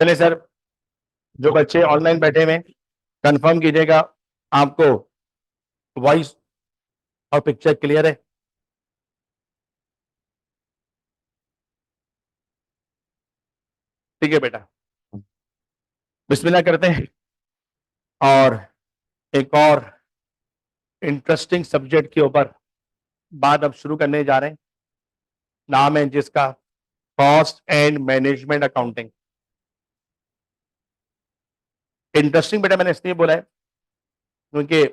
चलिए सर, जो बच्चे ऑनलाइन बैठे हुए कंफर्म कीजिएगा, आपको वॉइस और पिक्चर क्लियर है? ठीक है बेटा, बिस्मिल्लाह करते हैं और एक और इंटरेस्टिंग सब्जेक्ट के ऊपर बात अब शुरू करने जा रहे हैं। नाम है जिसका cost and management accounting. Interesting बेटा मैंने इसलिए बोला है क्योंकि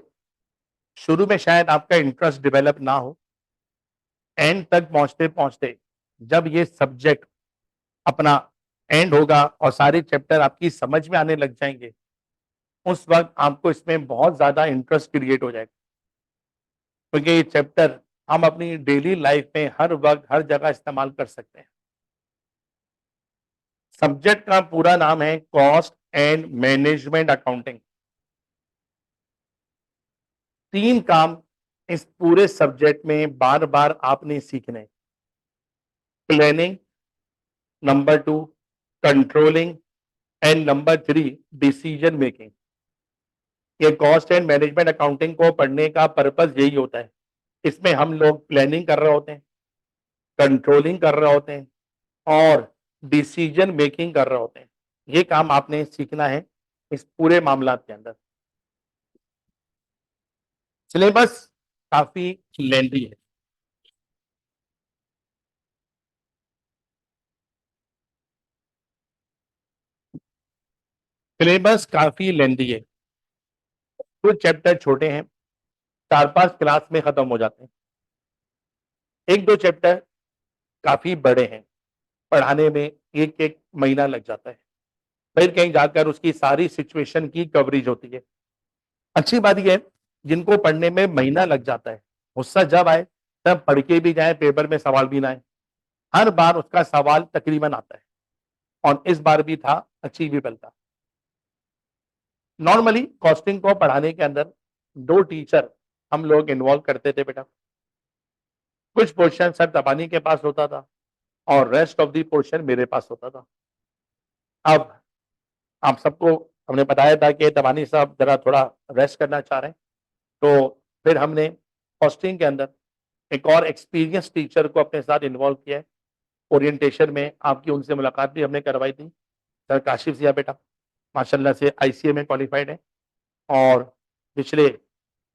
शुरू में शायद आपका इंटरेस्ट डेवलप ना हो, एंड तक पहुंचते पहुंचते जब ये सब्जेक्ट अपना एंड होगा और सारे चैप्टर आपकी समझ में आने लग जाएंगे, उस वक्त आपको इसमें बहुत ज्यादा इंटरेस्ट क्रिएट हो जाएगा, क्योंकि ये चैप्टर हम अपनी डेली लाइफ में हर वक्त हर जगह इस्तेमाल कर सकते हैं। सब्जेक्ट का पूरा नाम है कॉस्ट एंड मैनेजमेंट अकाउंटिंग। तीन काम इस पूरे सब्जेक्ट में बार बार आपने सीखने: planning, number two controlling, and number three decision making. ये कॉस्ट एंड मैनेजमेंट अकाउंटिंग को पढ़ने का पर्पस यही होता है। इसमें हम लोग प्लानिंग कर रहे होते हैं, कंट्रोलिंग कर रहे होते हैं और डिसीजन मेकिंग कर रहे होते हैं। ये काम आपने सीखना है इस पूरे मामला के अंदर। सिलेबस काफी लेंथी है। सिलेबस काफी लेंथी है। कुछ चैप्टर छोटे हैं, 4-5 क्लास में खत्म हो जाते हैं। एक दो चैप्टर काफी बड़े हैं, पढ़ाने में एक एक महीना लग जाता है, फिर कहीं जाकर उसकी सारी सिचुएशन की कवरेज होती है। अच्छी बात यह है, जिनको पढ़ने में महीना लग जाता है, गुस्सा जब आए तब पढ़ के भी जाए, पेपर में सवाल भी ना आए। हर बार उसका सवाल तकरीबन आता है और इस बार भी था, अचीवेबल था। नॉर्मली कॉस्टिंग को पढ़ाने के अंदर दो टीचर हम लोग इन्वॉल्व करते थे बेटा। कुछ पोर्शन सर तबानी के पास होता था और रेस्ट ऑफ दी पोर्शन मेरे पास होता था। अब आप सबको हमने बताया था कि तबानी साहब जरा थोड़ा रेस्ट करना चाह रहे हैं, तो फिर हमने कॉस्टिंग के अंदर एक और एक्सपीरियंस टीचर को अपने साथ इन्वॉल्व किया है। ओरिएंटेशन में आपकी उनसे मुलाकात भी हमने करवाई थी, सर काशिफ जिया बेटा, माशाल्लाह से आईसीए में क्वालिफाइड है और पिछले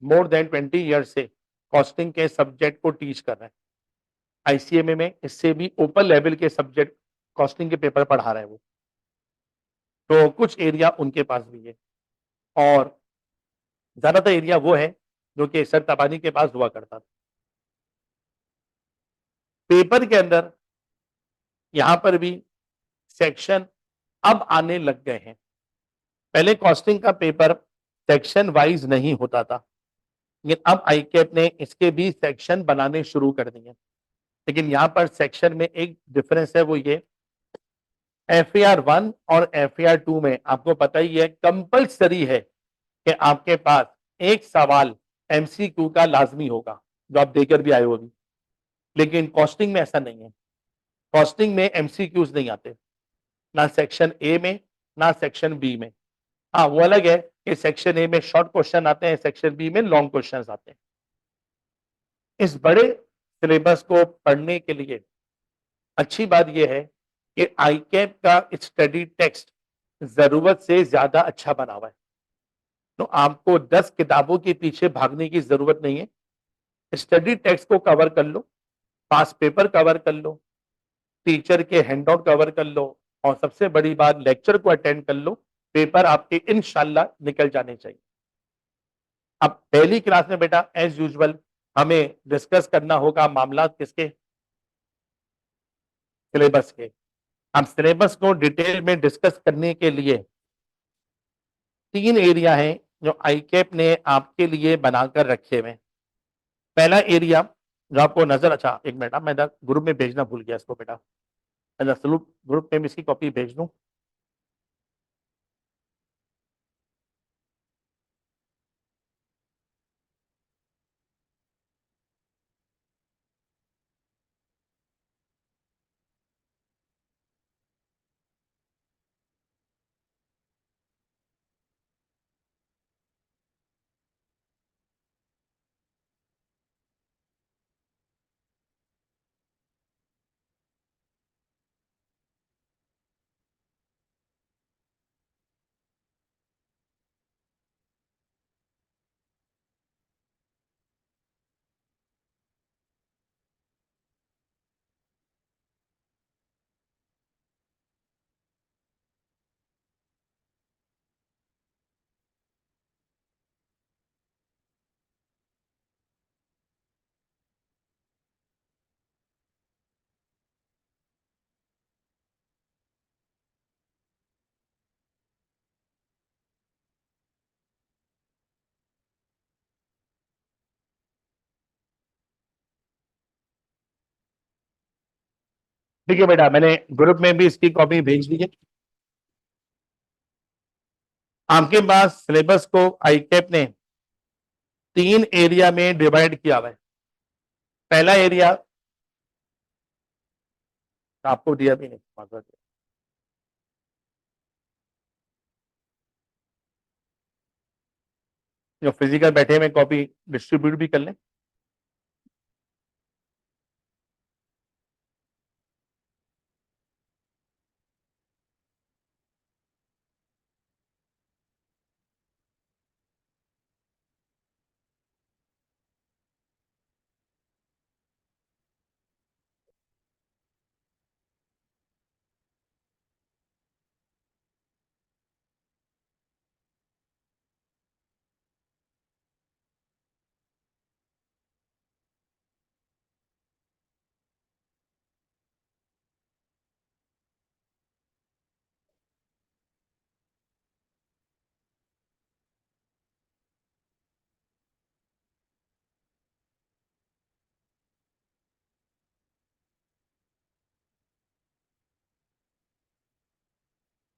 मोर देन 20 ईयर से कॉस्टिंग के सब्जेक्ट को टीच कर रहे हैं। आईसीएमए में इससे भी ऊपर लेवल के सब्जेक्ट कॉस्टिंग के पेपर पढ़ा रहे हैं वो। तो कुछ एरिया उनके पास भी है और ज्यादातर एरिया वो है जो कि सर तबानी के पास हुआ करता था। पेपर के अंदर यहां पर भी सेक्शन अब आने लग गए हैं। पहले कॉस्टिंग का पेपर सेक्शन वाइज नहीं होता था, लेकिन अब आईकेप ने इसके भी सेक्शन बनाने शुरू कर दिए। लेकिन यहाँ पर सेक्शन में एक डिफरेंस है, वो ये एफएआर 1 और एफएआर 2 में आपको पता ही है कंपलसरी है कि आपके पास एक सवाल एमसीक्यू का लाजमी होगा, जो आप देकर भी आए हो अभी। लेकिन कॉस्टिंग में ऐसा नहीं है। कॉस्टिंग में एमसीक्यूज नहीं आते, ना सेक्शन ए में ना सेक्शन बी में। हाँ, वो अलग है कि सेक्शन ए में शॉर्ट क्वेश्चन आते हैं, सेक्शन बी में लॉन्ग क्वेश्चन आते हैं। इस बड़े सिलेबस को पढ़ने के लिए अच्छी बात यह है कि आईकैप का स्टडी टेक्स्ट जरूरत से ज्यादा अच्छा बना हुआ है। तो आपको 10 किताबों के पीछे भागने की जरूरत नहीं है। स्टडी टेक्स्ट को कवर कर लो, पास पेपर कवर कर लो, टीचर के हैंडआउट कवर कर लो और सबसे बड़ी बात लेक्चर को अटेंड कर लो। पेपर आपके इंशाल्लाह निकल जाने चाहिए। अब पहली क्लास में बेटा एज यूजुअल हमें डिस्कस करना होगा मामला किसके, सिलेबस के। हम सिलेबस को डिटेल में डिस्कस करने के लिए तीन एरिया हैं जो आईकेप ने आपके लिए बनाकर रखे हुए हैं। पहला एरिया जो आपको नजर, अच्छा एक मिनट, मैं ग्रुप में भेजना भूल गया इसको बेटा, मैं ग्रुप में इसकी कॉपी भेज दूं। ठीक है बेटा, मैंने ग्रुप में भी इसकी कॉपी भेज दी है। आपके पास सिलेबस को आईकेप ने 3 एरिया में डिवाइड किया हुआ है। पहला एरिया आपको दिया भी नहीं, जो फिजिकल बैठे में कॉपी डिस्ट्रीब्यूट भी कर लें।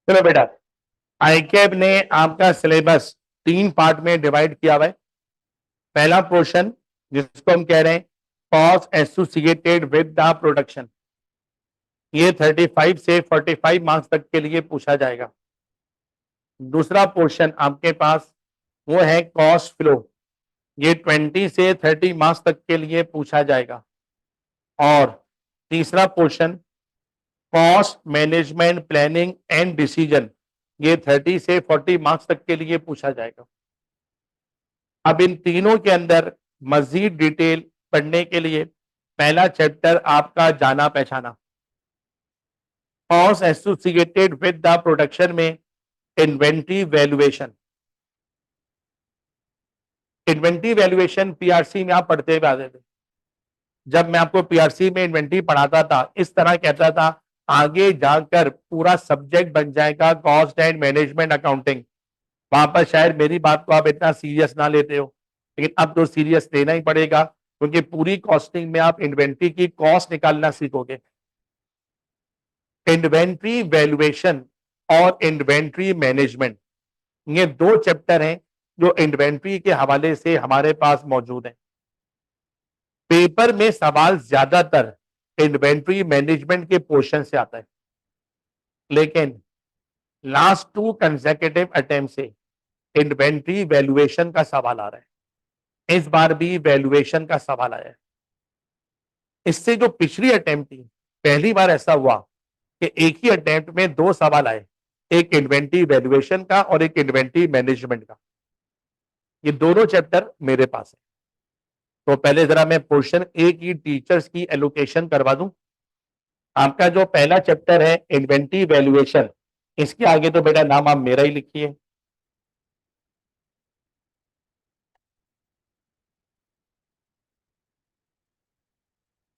चलो बेटा, आईकेप ने आपका सिलेबस 3 पार्ट में डिवाइड किया हुआ है। पहला पोर्शन जिसको हम कह रहे हैं cost associated with the production, ये 35 से 45 मार्क्स तक के लिए पूछा जाएगा। दूसरा पोर्शन आपके पास वो है कॉस्ट फ्लो, ये 20 से 30 मार्क्स तक के लिए पूछा जाएगा। और तीसरा portion cost management planning and decision, ये 30 से 40 मार्क्स तक के लिए पूछा जाएगा। अब इन तीनों के अंदर मजीद डिटेल पढ़ने के लिए पहला चैप्टर आपका जाना पहचाना, cost associated with the production में inventory valuation. Inventory valuation PRC में आप पढ़ते हुए आते थे। जब मैं आपको पीआरसी में इन्वेंट्री पढ़ाता था, इस तरह कहता था आगे जाकर पूरा सब्जेक्ट बन जाएगा कॉस्ट एंड मैनेजमेंट अकाउंटिंग। वहां पर शायद मेरी बात को आप इतना सीरियस ना लेते हो, लेकिन अब तो सीरियस लेना ही पड़ेगा, क्योंकि पूरी कॉस्टिंग में आप इन्वेंट्री की कॉस्ट निकालना सीखोगे। इन्वेंट्री वैल्यूएशन और इन्वेंट्री मैनेजमेंट, ये 2 चैप्टर हैं जो इन्वेंट्री के हवाले से हमारे पास मौजूद हैं। पेपर में सवाल ज्यादातर इन्वेंट्री मैनेजमेंट के पोर्शन से आता है, लेकिन लास्ट 2 कंसेक्यूटिव अटेम्प्ट से इन्वेंट्री वैल्यूएशन का सवाल आ रहा है। इस बार भी वैल्यूएशन का सवाल आया है। इससे जो पिछली अटेम्प्ट थी, पहली बार ऐसा हुआ कि एक ही अटेम्प्ट में 2 सवाल आए, एक इन्वेंट्री वैल्यूएशन का और एक इन्वेंट्री मैनेजमेंट का। ये दोनों चैप्टर मेरे पास है। तो पहले जरा मैं पोर्शन ए की टीचर्स की एलोकेशन करवा दूं। आपका जो पहला चैप्टर है इन्वेंट्री वैल्यूएशन, इसके आगे तो बेटा नाम आप मेरा ही लिखिए।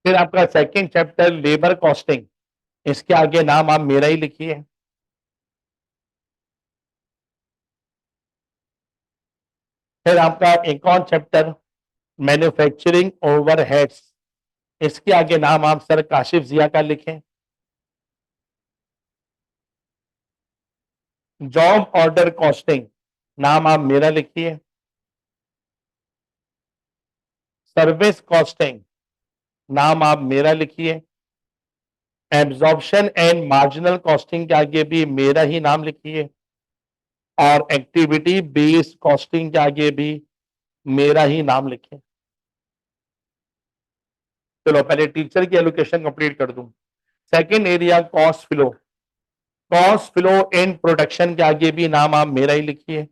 फिर आपका सेकंड चैप्टर लेबर कॉस्टिंग, इसके आगे नाम आप मेरा ही लिखिए। फिर आपका एक और चैप्टर मैन्युफैक्चरिंग ओवरहेड्स, इसके आगे नाम आप सर काशिफ जिया का लिखें। जॉब ऑर्डर कॉस्टिंग, नाम आप मेरा लिखिए। सर्विस कॉस्टिंग, नाम आप मेरा लिखिए। एब्जॉर्प्शन एंड मार्जिनल कॉस्टिंग के आगे भी मेरा ही नाम लिखिए। और एक्टिविटी बेस्ड कॉस्टिंग के आगे भी मेरा ही नाम लिखें। चलो पहले टीचर की एलोकेशन कंप्लीट कर दूं। Second area cost flow, cost flow in production के आगे भी नाम आप मेरा ही लिखिए।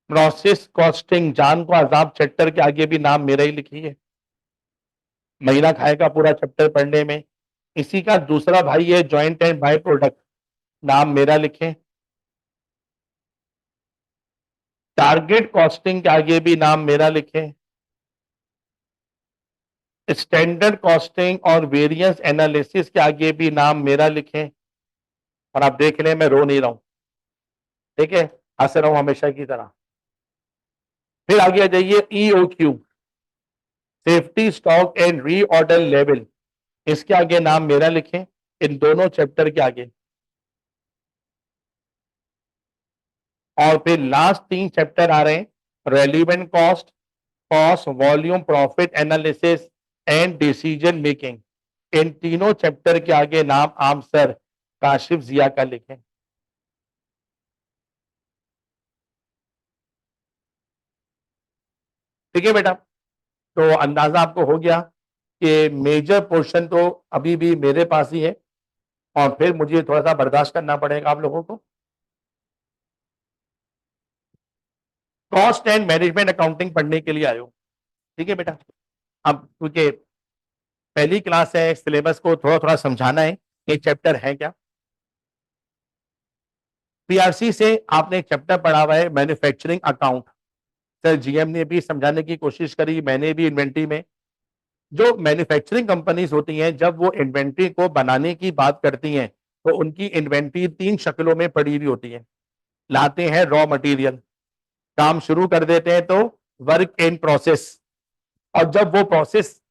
प्रोसेस कॉस्टिंग जान को आजाब चैप्टर के आगे भी नाम मेरा ही लिखिए। महीना खाएगा पूरा चैप्टर पढ़ने में। इसी का दूसरा भाई है जॉइंट एंड बाय प्रोडक्ट, नाम मेरा लिखें। टारगेट कॉस्टिंग के आगे भी नाम मेरा लिखें। स्टैंडर्ड कॉस्टिंग और वेरिएंस एनालिसिस के आगे भी नाम मेरा लिखें। और आप देख लें मैं रो नहीं रहा हूं, ठीक है, हंस रहा हूं हमेशा की तरह। फिर आगे आ जाइए EOQ, safety stock and reorder level, इसके आगे नाम मेरा लिखें, इन दोनों चैप्टर के आगे, और फिर लास्ट 3 चैप्टर आ रहे हैं, relevant cost, cost volume profit analysis and decision making. इन तीनों चैप्टर के आगे नाम आप सर काशिफ जिया का लिखें। ठीक है बेटा, तो अंदाजा आपको हो गया कि मेजर पोर्शन तो अभी भी मेरे पास ही है, और फिर मुझे थोड़ा सा बर्दाश्त करना पड़ेगा आप लोगों को। कॉस्ट एंड मैनेजमेंट अकाउंटिंग पढ़ने के लिए आयो। ठीक है बेटा, अब क्योंकि पहली क्लास है, सिलेबस को थोड़ा थोड़ा समझाना है, ये चैप्टर है क्या। पीआरसी से आपने एक चैप्टर पढ़ा हुआ है मैन्युफैक्चरिंग अकाउंट। सर जीएम ने भी समझाने की कोशिश करी, मैंने भी इन्वेंट्री में, जो मैन्युफैक्चरिंग कंपनीज होती हैं जब वो इन्वेंट्री को बनाने की बात करती हैं तो उनकी इन्वेंट्री 3 शक्लों में पड़ी हुई होती है। लाते हैं रॉ मटेरियल, काम शुरू कर देते हैं तो वर्क इन प्रोसेस, और जब वो प्रोसेस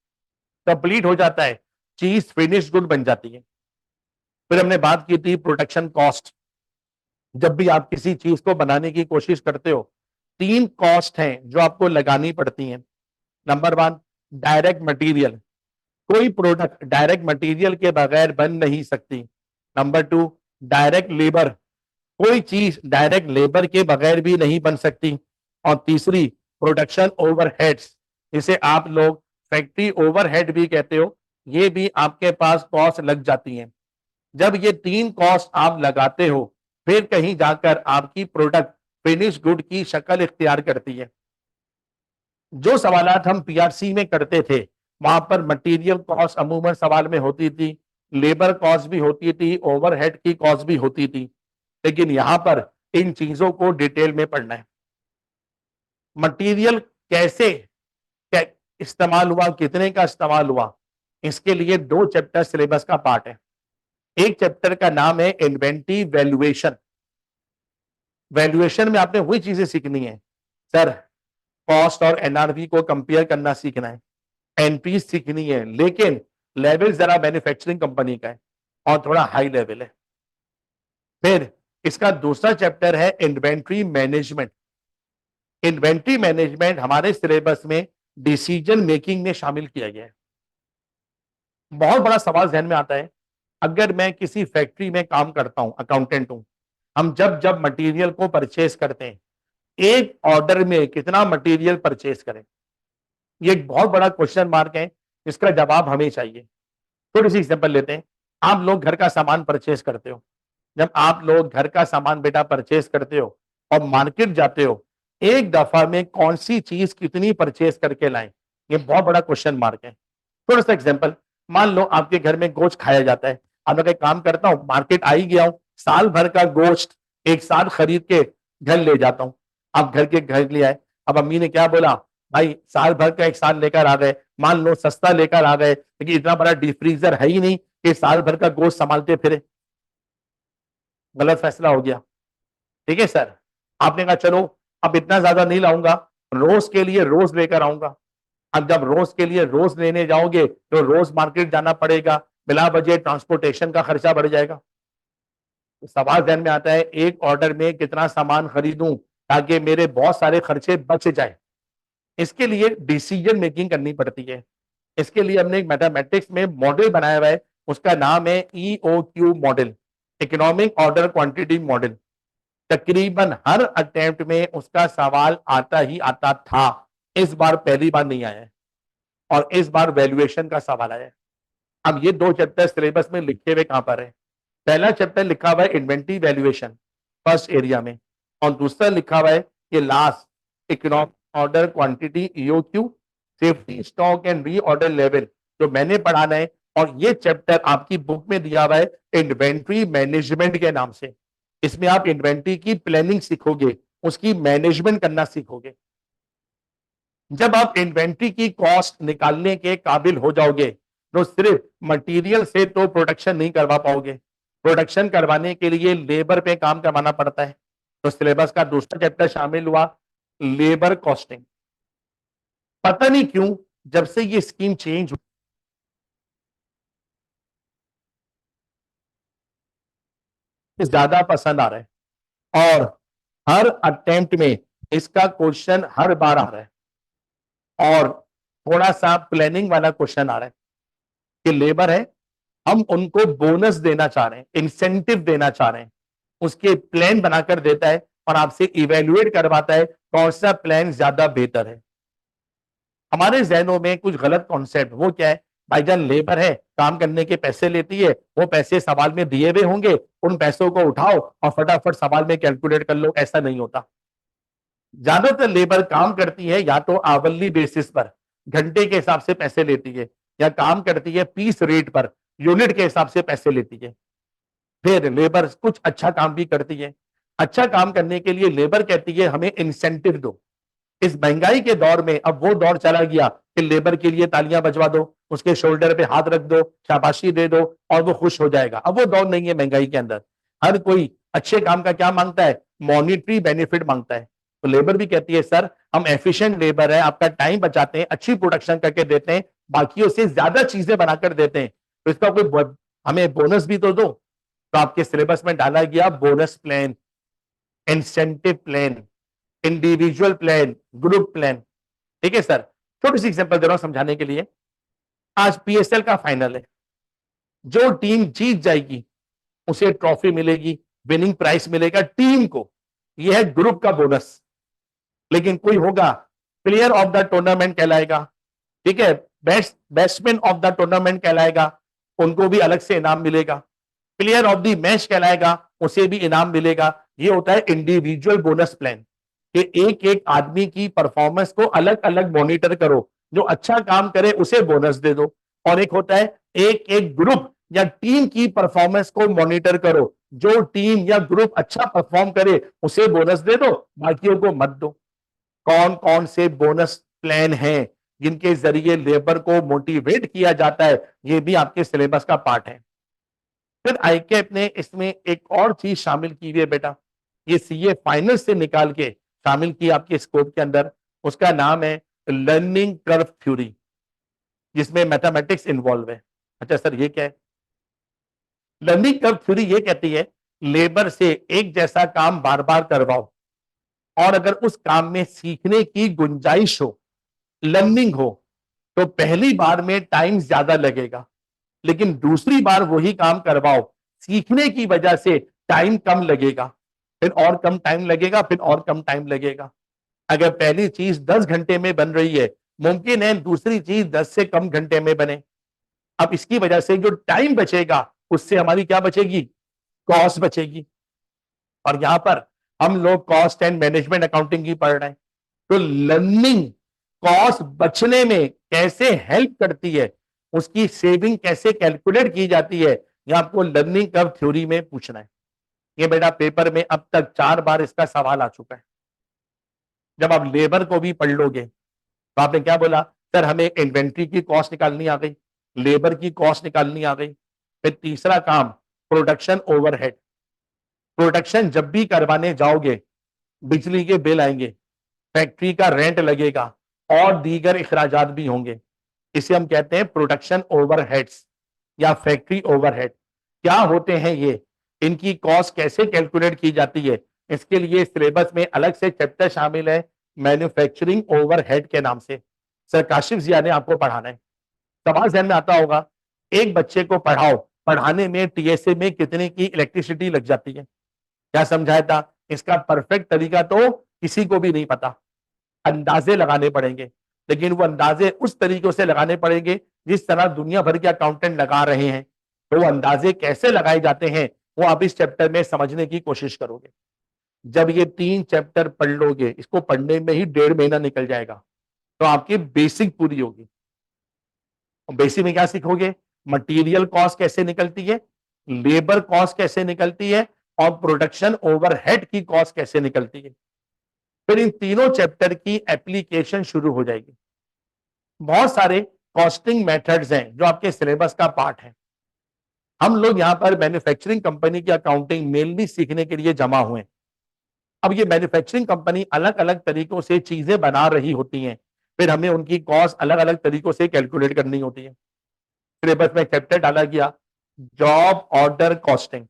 कंप्लीट हो जाता है चीज फिनिश गुड बन जाती है। फिर हमने बात की थी प्रोडक्शन कॉस्ट। जब भी आप किसी चीज को बनाने की कोशिश करते हो 3 कॉस्ट हैं जो आपको लगानी पड़ती हैं। नंबर 1 डायरेक्ट मटेरियल, कोई प्रोडक्ट डायरेक्ट मटेरियल के बगैर बन नहीं सकती। नंबर 2 डायरेक्ट लेबर, कोई चीज डायरेक्ट लेबर के बगैर भी नहीं बन सकती। और तीसरी प्रोडक्शन ओवरहेड्स, जिसे आप लोग फैक्ट्री ओवरहेड भी कहते हो, ये भी आपके पास कॉस्ट लग जाती हैं। जब ये 3 कॉस्ट आप लगाते हो फिर कहीं जाकर आपकी प्रोडक्ट फिनिश गुड की शक्ल इख्तियार करती है। जो सवालात हम पीआरसी में करते थे वहां पर मटेरियल कॉस्ट अमूमन सवाल में होती थी, लेबर कॉस्ट भी होती थी, ओवरहेड की कॉस्ट भी होती थी, लेकिन यहां पर इन चीजों को डिटेल में पढ़ना है। मटेरियल कैसे इस्तेमाल हुआ, कितने का इस्तेमाल हुआ, इसके लिए 2 चैप्टर सिलेबस का पार्ट है। एक चैप्टर का नाम है इन्वेंट्री वैल्यूएशन। वैल्यूएशन में आपने वही चीजें सीखनी है सर, कॉस्ट और एनआरवी को कंपेयर करना सीखना है, एनपी सीखनी है, लेकिन लेवल जरा मैन्युफैक्चरिंग कंपनी का है और थोड़ा हाई लेवल है। फिर इसका दूसरा चैप्टर है इन्वेंट्री मैनेजमेंट। इन्वेंट्री मैनेजमेंट हमारे सिलेबस में डिसीजन मेकिंग में शामिल किया गया है। बहुत बड़ा सवाल जहन में आता है, अगर मैं किसी फैक्ट्री में काम करता हूं, अकाउंटेंट हूं, हम जब जब मटेरियल को परचेज करते हैं एक ऑर्डर में कितना मटेरियल परचेज करें, ये एक बहुत बड़ा क्वेश्चन मार्क है, इसका जवाब हमें चाहिए। थोड़ी सी एग्जांपल लेते हैं, आप लोग घर का सामान परचेज करते हो, जब आप लोग घर का सामान बेटा परचेज करते हो और मार्केट जाते हो, एक दफा में कौन सी चीज कितनी परचेज करके लाएं, ये बहुत बड़ा क्वेश्चन मार्क है। थोड़ा सा एग्जांपल, मान लो आपके घर में गोश्त खाया जाता है, अब मैं काम करता हूं, मार्केट आ ही गया हूं, साल भर का गोश्त एक साथ खरीद के घर ले जाता हूं। आप घर के घर ले आए, अब अम्मी ने क्या बोला, भाई साल भर का एक साथ लेकर आ गए, मान लो सस्ता लेकर आ गए, लेकिन इतना बड़ा डीप फ्रीजर है ही नहीं कि साल भर का गोश्त संभालते फिरे, गलत फैसला हो गया। ठीक है सर, आपने कहा चलो अब इतना ज्यादा नहीं लाऊंगा, रोज के लिए रोज लेकर आऊंगा। अब जब रोज के लिए रोज लेने जाओगे तो रोज मार्केट जाना पड़ेगा, बिला वजह ट्रांसपोर्टेशन का खर्चा बढ़ जाएगा। तो सवाल ध्यान में आता है, एक ऑर्डर में कितना सामान खरीदूं ताकि मेरे बहुत सारे खर्चे बच जाए। इसके लिए डिसीजन मेकिंग करनी पड़ती है। इसके लिए हमने एक मैथमेटिक्स में मॉडल बनाया हुआ है, उसका नाम है EOQ model, economic order quantity model. तकरीबन हर अटेम्प्ट में उसका सवाल आता ही आता था, इस बार पहली बार नहीं आया है, और इस बार वैल्यूएशन का सवाल आया है। अब ये 2 चैप्टर सिलेबस में लिखे हुए कहां पर है, पहला चैप्टर लिखा हुआ है इन्वेंट्री वैल्यूएशन फर्स्ट एरिया में, और दूसरा लिखा हुआ है ये last economic order quantity EOQ, safety stock and reorder level, जो मैंने पढ़ाना है। और ये चैप्टर आपकी बुक में दिया हुआ है इन्वेंट्री मैनेजमेंट के नाम से। इसमें आप इन्वेंट्री की प्लानिंग सीखोगे, उसकी मैनेजमेंट करना सीखोगे। जब आप इन्वेंट्री की कॉस्ट निकालने के काबिल हो जाओगे तो सिर्फ मटेरियल से तो प्रोडक्शन नहीं करवा पाओगे, प्रोडक्शन करवाने के लिए लेबर पे काम करवाना पड़ता है। तो सिलेबस का दूसरा चैप्टर शामिल हुआ लेबर कॉस्टिंग। पता नहीं क्यों जब से ये स्कीम चेंज ज्यादा पसंद आ रहा है और हर अटेम्प्ट में इसका क्वेश्चन हर बार आ रहा है और थोड़ा सा प्लानिंग वाला क्वेश्चन आ रहा है कि लेबर है, हम उनको बोनस देना चाह रहे हैं, इंसेंटिव देना चाह रहे हैं, उसके प्लान बनाकर देता है और आपसे इवेल्युएट करवाता है कौन सा प्लान ज्यादा बेहतर है। हमारे जहनों में कुछ गलत कॉन्सेप्ट, वो क्या है, भाईजान लेबर है, काम करने के पैसे लेती है, वो पैसे सवाल में दिए हुए होंगे, उन पैसों को उठाओ और फटाफट सवाल में कैलकुलेट कर लो। ऐसा नहीं होता। ज्यादातर लेबर काम करती है या तो आवरली बेसिस पर, घंटे के हिसाब से पैसे लेती है, या काम करती है पीस रेट पर, यूनिट के हिसाब से पैसे लेती है। फिर लेबर कुछ अच्छा काम भी करती है। अच्छा काम करने के लिए लेबर कहती है हमें इंसेंटिव दो। इस महंगाई के दौर में अब वो दौर चला गया कि लेबर के लिए तालियां बजवा दो, उसके शोल्डर पे हाथ रख दो, शाबाशी दे दो और वो खुश हो जाएगा। अब वो दौर नहीं है महंगाई के अंदर। हर कोई अच्छे काम का क्या मांगता है, मॉनिटरी बेनिफिट मांगता है। तो लेबर भी कहती है सर हम एफिशिएंट लेबर है, आपका टाइम बचाते हैं, अच्छी प्रोडक्शन करके देते हैं, बाकियों से ज्यादा चीजें बनाकर देते हैं, तो इसका कोई हमें बोनस भी तो दो। तो आपके सिलेबस में डाला गया bonus plan, incentive plan, individual plan, group plan. ठीक है सर, छोटी सी एग्जांपल दे रहा हूं समझाने के लिए। आज पीएसएल का फाइनल है, जो टीम जीत जाएगी उसे ट्रॉफी मिलेगी, विनिंग प्राइस मिलेगा टीम को, यह है ग्रुप का बोनस। लेकिन कोई होगा प्लेयर ऑफ द टूर्नामेंट कहलाएगा, ठीक है, बैट्समैन ऑफ द टूर्नामेंट कहलाएगा, उनको भी अलग से इनाम मिलेगा, प्लेयर ऑफ द मैच कहलाएगा, उसे भी इनाम मिलेगा। ये होता है इंडिविजुअल बोनस प्लान, कि एक एक आदमी की परफॉर्मेंस को अलग अलग मॉनिटर करो, जो अच्छा काम करे उसे बोनस दे दो। और एक होता है एक एक ग्रुप या टीम की परफॉर्मेंस को मॉनिटर करो, जो टीम या ग्रुप अच्छा परफॉर्म करे उसे बोनस दे दो, बाकियों को मत दो। कौन कौन से बोनस प्लान हैं जिनके जरिए लेबर को मोटिवेट किया जाता है, ये भी आपके सिलेबस का पार्ट है। फिर आईकेप ने इसमें एक और चीज शामिल की हुई है बेटा, ये सीए फाइनल से निकाल के शामिल की आपके स्कोप के अंदर, उसका नाम है लर्निंग कर्व थ्योरी, जिसमें मैथमेटिक्स इन्वॉल्व है। अच्छा सर ये क्या है? लर्निंग कर्व थ्योरी ये कहती है लेबर से एक जैसा काम बार बार करवाओ, और अगर उस काम में सीखने की गुंजाइश हो, लर्निंग हो, तो पहली बार में टाइम ज्यादा लगेगा, लेकिन दूसरी बार वही काम करवाओ, सीखने की वजह से टाइम कम लगेगा, फिर और कम टाइम लगेगा, फिर और कम टाइम लगेगा। अगर पहली चीज 10 घंटे में बन रही है, मुमकिन है दूसरी चीज 10 से कम घंटे में बने। अब इसकी वजह से जो टाइम बचेगा उससे हमारी क्या बचेगी, कॉस्ट बचेगी। और यहां पर हम लोग कॉस्ट एंड मैनेजमेंट अकाउंटिंग की पढ़ रहे हैं, तो लर्निंग कॉस्ट बचने में कैसे हेल्प करती है, उसकी सेविंग कैसे कैलकुलेट की जाती है, यह आपको लर्निंग कर्व थ्योरी में पूछना है। ये बेटा पेपर में अब तक 4 बार इसका सवाल आ चुका है। जब आप लेबर को भी पढ़ लोगे तो आपने क्या बोला, सर हमें इन्वेंट्री की कॉस्ट निकालनी आ गई, लेबर की कॉस्ट निकालनी आ गई, फिर तीसरा काम प्रोडक्शन ओवरहेड। प्रोडक्शन जब भी करवाने जाओगे बिजली के बिल आएंगे, फैक्ट्री का रेंट लगेगा और दीगर इखराजात भी होंगे, इसे हम कहते हैं प्रोडक्शन ओवरहेड्स या फैक्ट्री ओवरहेड। क्या होते हैं ये, इनकी कॉस्ट कैसे कैलकुलेट की जाती है, इसके लिए सिलेबस में अलग से चैप्टर शामिल है मैन्युफैक्चरिंग ओवरहेड के नाम से। सर काशिफ जिया ने आपको पढ़ाना है। सवाल ध्यान में आता होगा, एक बच्चे को पढ़ाओ, पढ़ाने में टीएसए में कितने की इलेक्ट्रिसिटी लग जाती है, क्या समझाया था? इसका परफेक्ट तरीका तो किसी को भी नहीं पता, अंदाजे लगाने पड़ेंगे, लेकिन वो अंदाजे उस तरीके से लगाने पड़ेंगे जिस तरह दुनिया भर के अकाउंटेंट लगा रहे हैं। तो वो अंदाजे कैसे लगाए जाते हैं वो आप इस चैप्टर में समझने की कोशिश करोगे। जब ये 3 चैप्टर पढ़ लोगे, इसको पढ़ने में ही 1.5 महीना निकल जाएगा, तो आपकी बेसिक पूरी होगी। बेसिक में क्या सीखोगे, मटेरियल कॉस्ट कैसे निकलती है, लेबर कॉस्ट कैसे निकलती है, और प्रोडक्शन ओवरहेड की कॉस्ट कैसे निकलती है। फिर इन तीनों चैप्टर की एप्लीकेशन शुरू हो जाएगी। बहुत सारे कॉस्टिंग मेथड्स हैं जो आपके सिलेबस का पार्ट है। हम लोग यहां पर मैन्युफैक्चरिंग कंपनी की अकाउंटिंग मेनली सीखने के लिए जमा हुए हैं। अब ये मैन्युफैक्चरिंग कंपनी अलग अलग तरीकों से चीजें बना रही होती हैं, फिर हमें उनकी कॉस्ट अलग अलग तरीकों से कैलकुलेट करनी होती है। सिलेबस में चैप्टर डाला गया जॉब ऑर्डर कॉस्टिंग,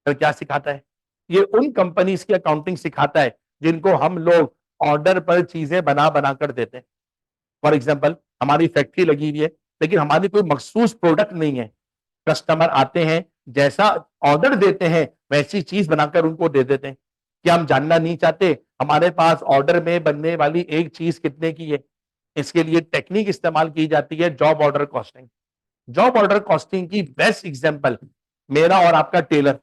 तो क्या सिखाता है? ये उन कंपनीज की अकाउंटिंग सिखाता है जिनको हम लोग ऑर्डर पर चीजें बना बना कर देते हैं। फॉर एग्जाम्पल, हमारी फैक्ट्री लगी हुई है, लेकिन हमारी कोई मखसूस प्रोडक्ट नहीं है। कस्टमर आते हैं, जैसा ऑर्डर देते हैं वैसी चीज बनाकर उनको दे देते हैं। क्या हम जानना नहीं चाहते हमारे पास ऑर्डर में बनने वाली एक चीज कितने की है? इसके लिए टेक्निक इस्तेमाल की जाती है job order costing. Job order costing की बेस्ट एग्जांपल मेरा और आपका टेलर।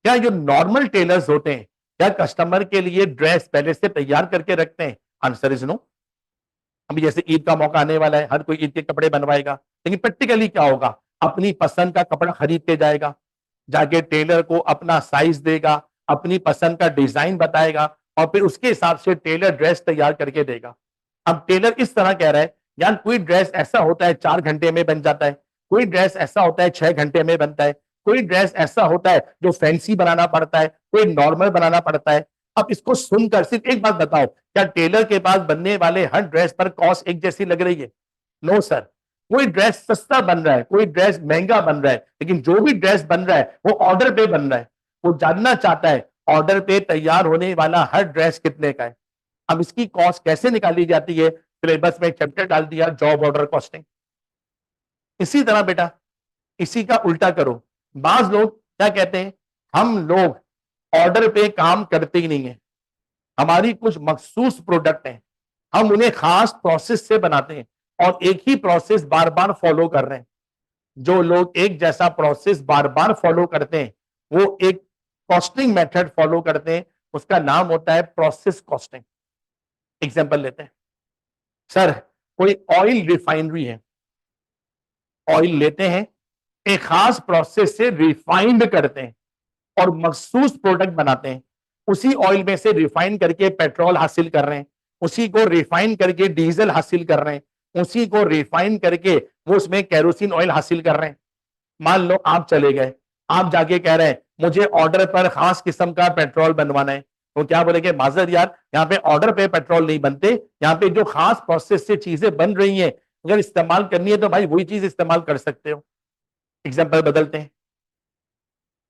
क्या जो नॉर्मल टेलर्स होते हैं, क्या कस्टमर के लिए ड्रेस पहले से तैयार करके रखते हैं? Answer is no. अभी जैसे ईद का मौका आने वाला है, हर कोई ईद के कपड़े बनवाएगा, लेकिन प्रैक्टिकली क्या होगा? अपनी पसंद का कपड़ा खरीद के जाएगा, जाके टेलर को अपना साइज देगा, अपनी पसंद का डिजाइन बताएगा, और फिर उसके हिसाब से टेलर ड्रेस तैयार करके देगा। अब टेलर इस तरह कह रहा है, यार कोई ड्रेस ऐसा होता है 4 घंटे में बन जाता है, कोई ड्रेस ऐसा होता है 6 घंटे में बनता है, कोई ड्रेस ऐसा होता है जो फैंसी बनाना पड़ता है, कोई नॉर्मल बनाना पड़ता है। अब इसको सुनकर सिर्फ एक बात बताओ, क्या टेलर के पास बनने वाले हर ड्रेस पर कॉस्ट एक जैसी लग रही है? No sir. कोई ड्रेस सस्ता बन रहा है, कोई ड्रेस महंगा बन रहा है, लेकिन जो भी ड्रेस बन रहा है वो ऑर्डर पे बन रहा है। वो जानना चाहता है ऑर्डर पे तैयार होने वाला हर ड्रेस कितने का है। अब इसकी कॉस्ट कैसे निकाली जाती है? सिलेबस में चैप्टर डाल दिया, जॉब ऑर्डर कॉस्टिंग। इसी तरह बेटा, इसी का उल्टा करो। बाज लोग क्या कहते हैं, हम लोग ऑर्डर पे काम करते ही नहीं है, हमारी कुछ मखसूस प्रोडक्ट हैं, हम उन्हें खास प्रोसेस से बनाते हैं और एक ही प्रोसेस बार बार फॉलो कर रहे हैं। जो लोग एक जैसा प्रोसेस बार बार फॉलो करते हैं वो एक कॉस्टिंग मेथड फॉलो करते हैं, उसका नाम होता है प्रोसेस कॉस्टिंग। एग्जांपल लेते हैं, सर कोई ऑयल रिफाइनरी है, ऑयल लेते हैं, एक खास प्रोसेस से रिफाइंड करते हैं और मखसूस प्रोडक्ट बनाते हैं। उसी ऑयल में से रिफाइन करके पेट्रोल हासिल कर रहे हैं, उसी को रिफाइन करके डीजल हासिल कर रहे हैं, उसी को रिफाइन करके वो उसमें केरोसिन ऑयल हासिल कर रहे हैं। मान लो आप चले गए, आप जाके कह रहे हैं मुझे ऑर्डर पर खास किस्म का पेट्रोल बनवाना है, तो क्या बोलेंगे, माजर यार यहाँ पे ऑर्डर पे पेट्रोल नहीं बनते, यहाँ पे जो खास प्रोसेस से चीजें बन रही हैं अगर इस्तेमाल करनी है तो भाई वही चीज इस्तेमाल कर सकते हो। एग्जाम्पल बदलते हैं,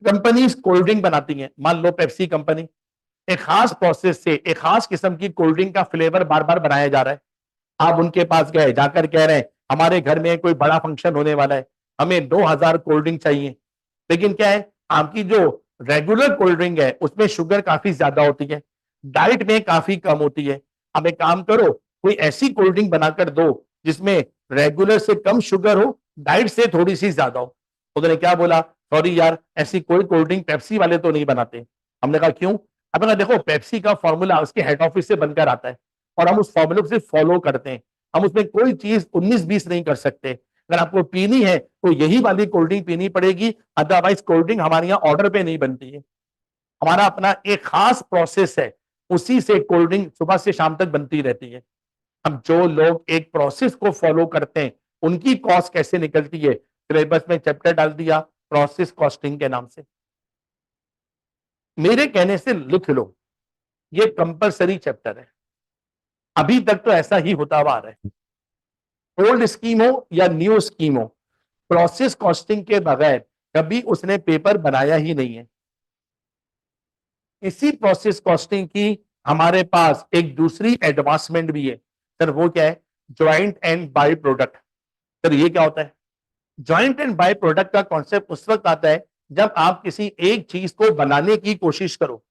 कंपनी कोल्ड ड्रिंक बनाती है, मान लो पेप्सी कंपनी, एक खास प्रोसेस से एक खास किस्म की कोल्ड ड्रिंक का फ्लेवर बार बार बनाया जा रहा है। आप उनके पास गए, जाकर कह रहे हैं हमारे घर में कोई बड़ा फंक्शन होने वाला है, हमें 2000 कोल्ड ड्रिंक चाहिए, लेकिन क्या है आपकी जो रेगुलर कोल्ड ड्रिंक है उसमें शुगर काफी ज्यादा होती है, डाइट में काफी कम होती है। अब एक काम करो, कोई ऐसी कोल्ड ड्रिंक बनाकर दो जिसमें रेगुलर से कम शुगर हो, डाइट से थोड़ी सी ज्यादा हो। उन्होंने क्या बोला, सॉरी यार ऐसी कोई कोल्ड ड्रिंक पेप्सी वाले तो नहीं बनाते। हमने कहा क्यों? अब कहा देखो पेप्सी का फॉर्मूला उसके हेड ऑफिस से बनकर आता है और हम उस फॉर्मूले को सिर्फ फॉलो करते हैं, हम उसमें कोई चीज 19-20 नहीं कर सकते। अगर आपको पीनी है तो यही वाली कोल्ड ड्रिंक पीनी पड़ेगी, अदरवाइज कोल्ड ड्रिंक हमारे यहाँ ऑर्डर पे नहीं बनती है। हमारा अपना एक खास प्रोसेस है, उसी से कोल्ड ड्रिंक सुबह से शाम तक बनती रहती है। अब जो लोग एक प्रोसेस को फॉलो करते हैं उनकी कॉस्ट कैसे निकलती है? सिलेबस में चैप्टर डाल दिया प्रोसेस कॉस्टिंग के नाम से। मेरे कहने से लिख लो, ये कंपलसरी चैप्टर है, अभी तक तो ऐसा ही होता हुआ आ रहा है। ओल्ड स्कीम हो या न्यू स्कीम हो, प्रोसेस कॉस्टिंग के बगैर कभी उसने पेपर बनाया ही नहीं है। इसी प्रोसेस कॉस्टिंग की हमारे पास एक दूसरी एडवांसमेंट भी है सर, वो क्या है? Joint and by product. Sir ये क्या होता है? ज्वाइंट एंड बाय प्रोडक्ट का कॉन्सेप्ट उस वक्त आता है जब आप किसी एक चीज को बनाने की कोशिश करो,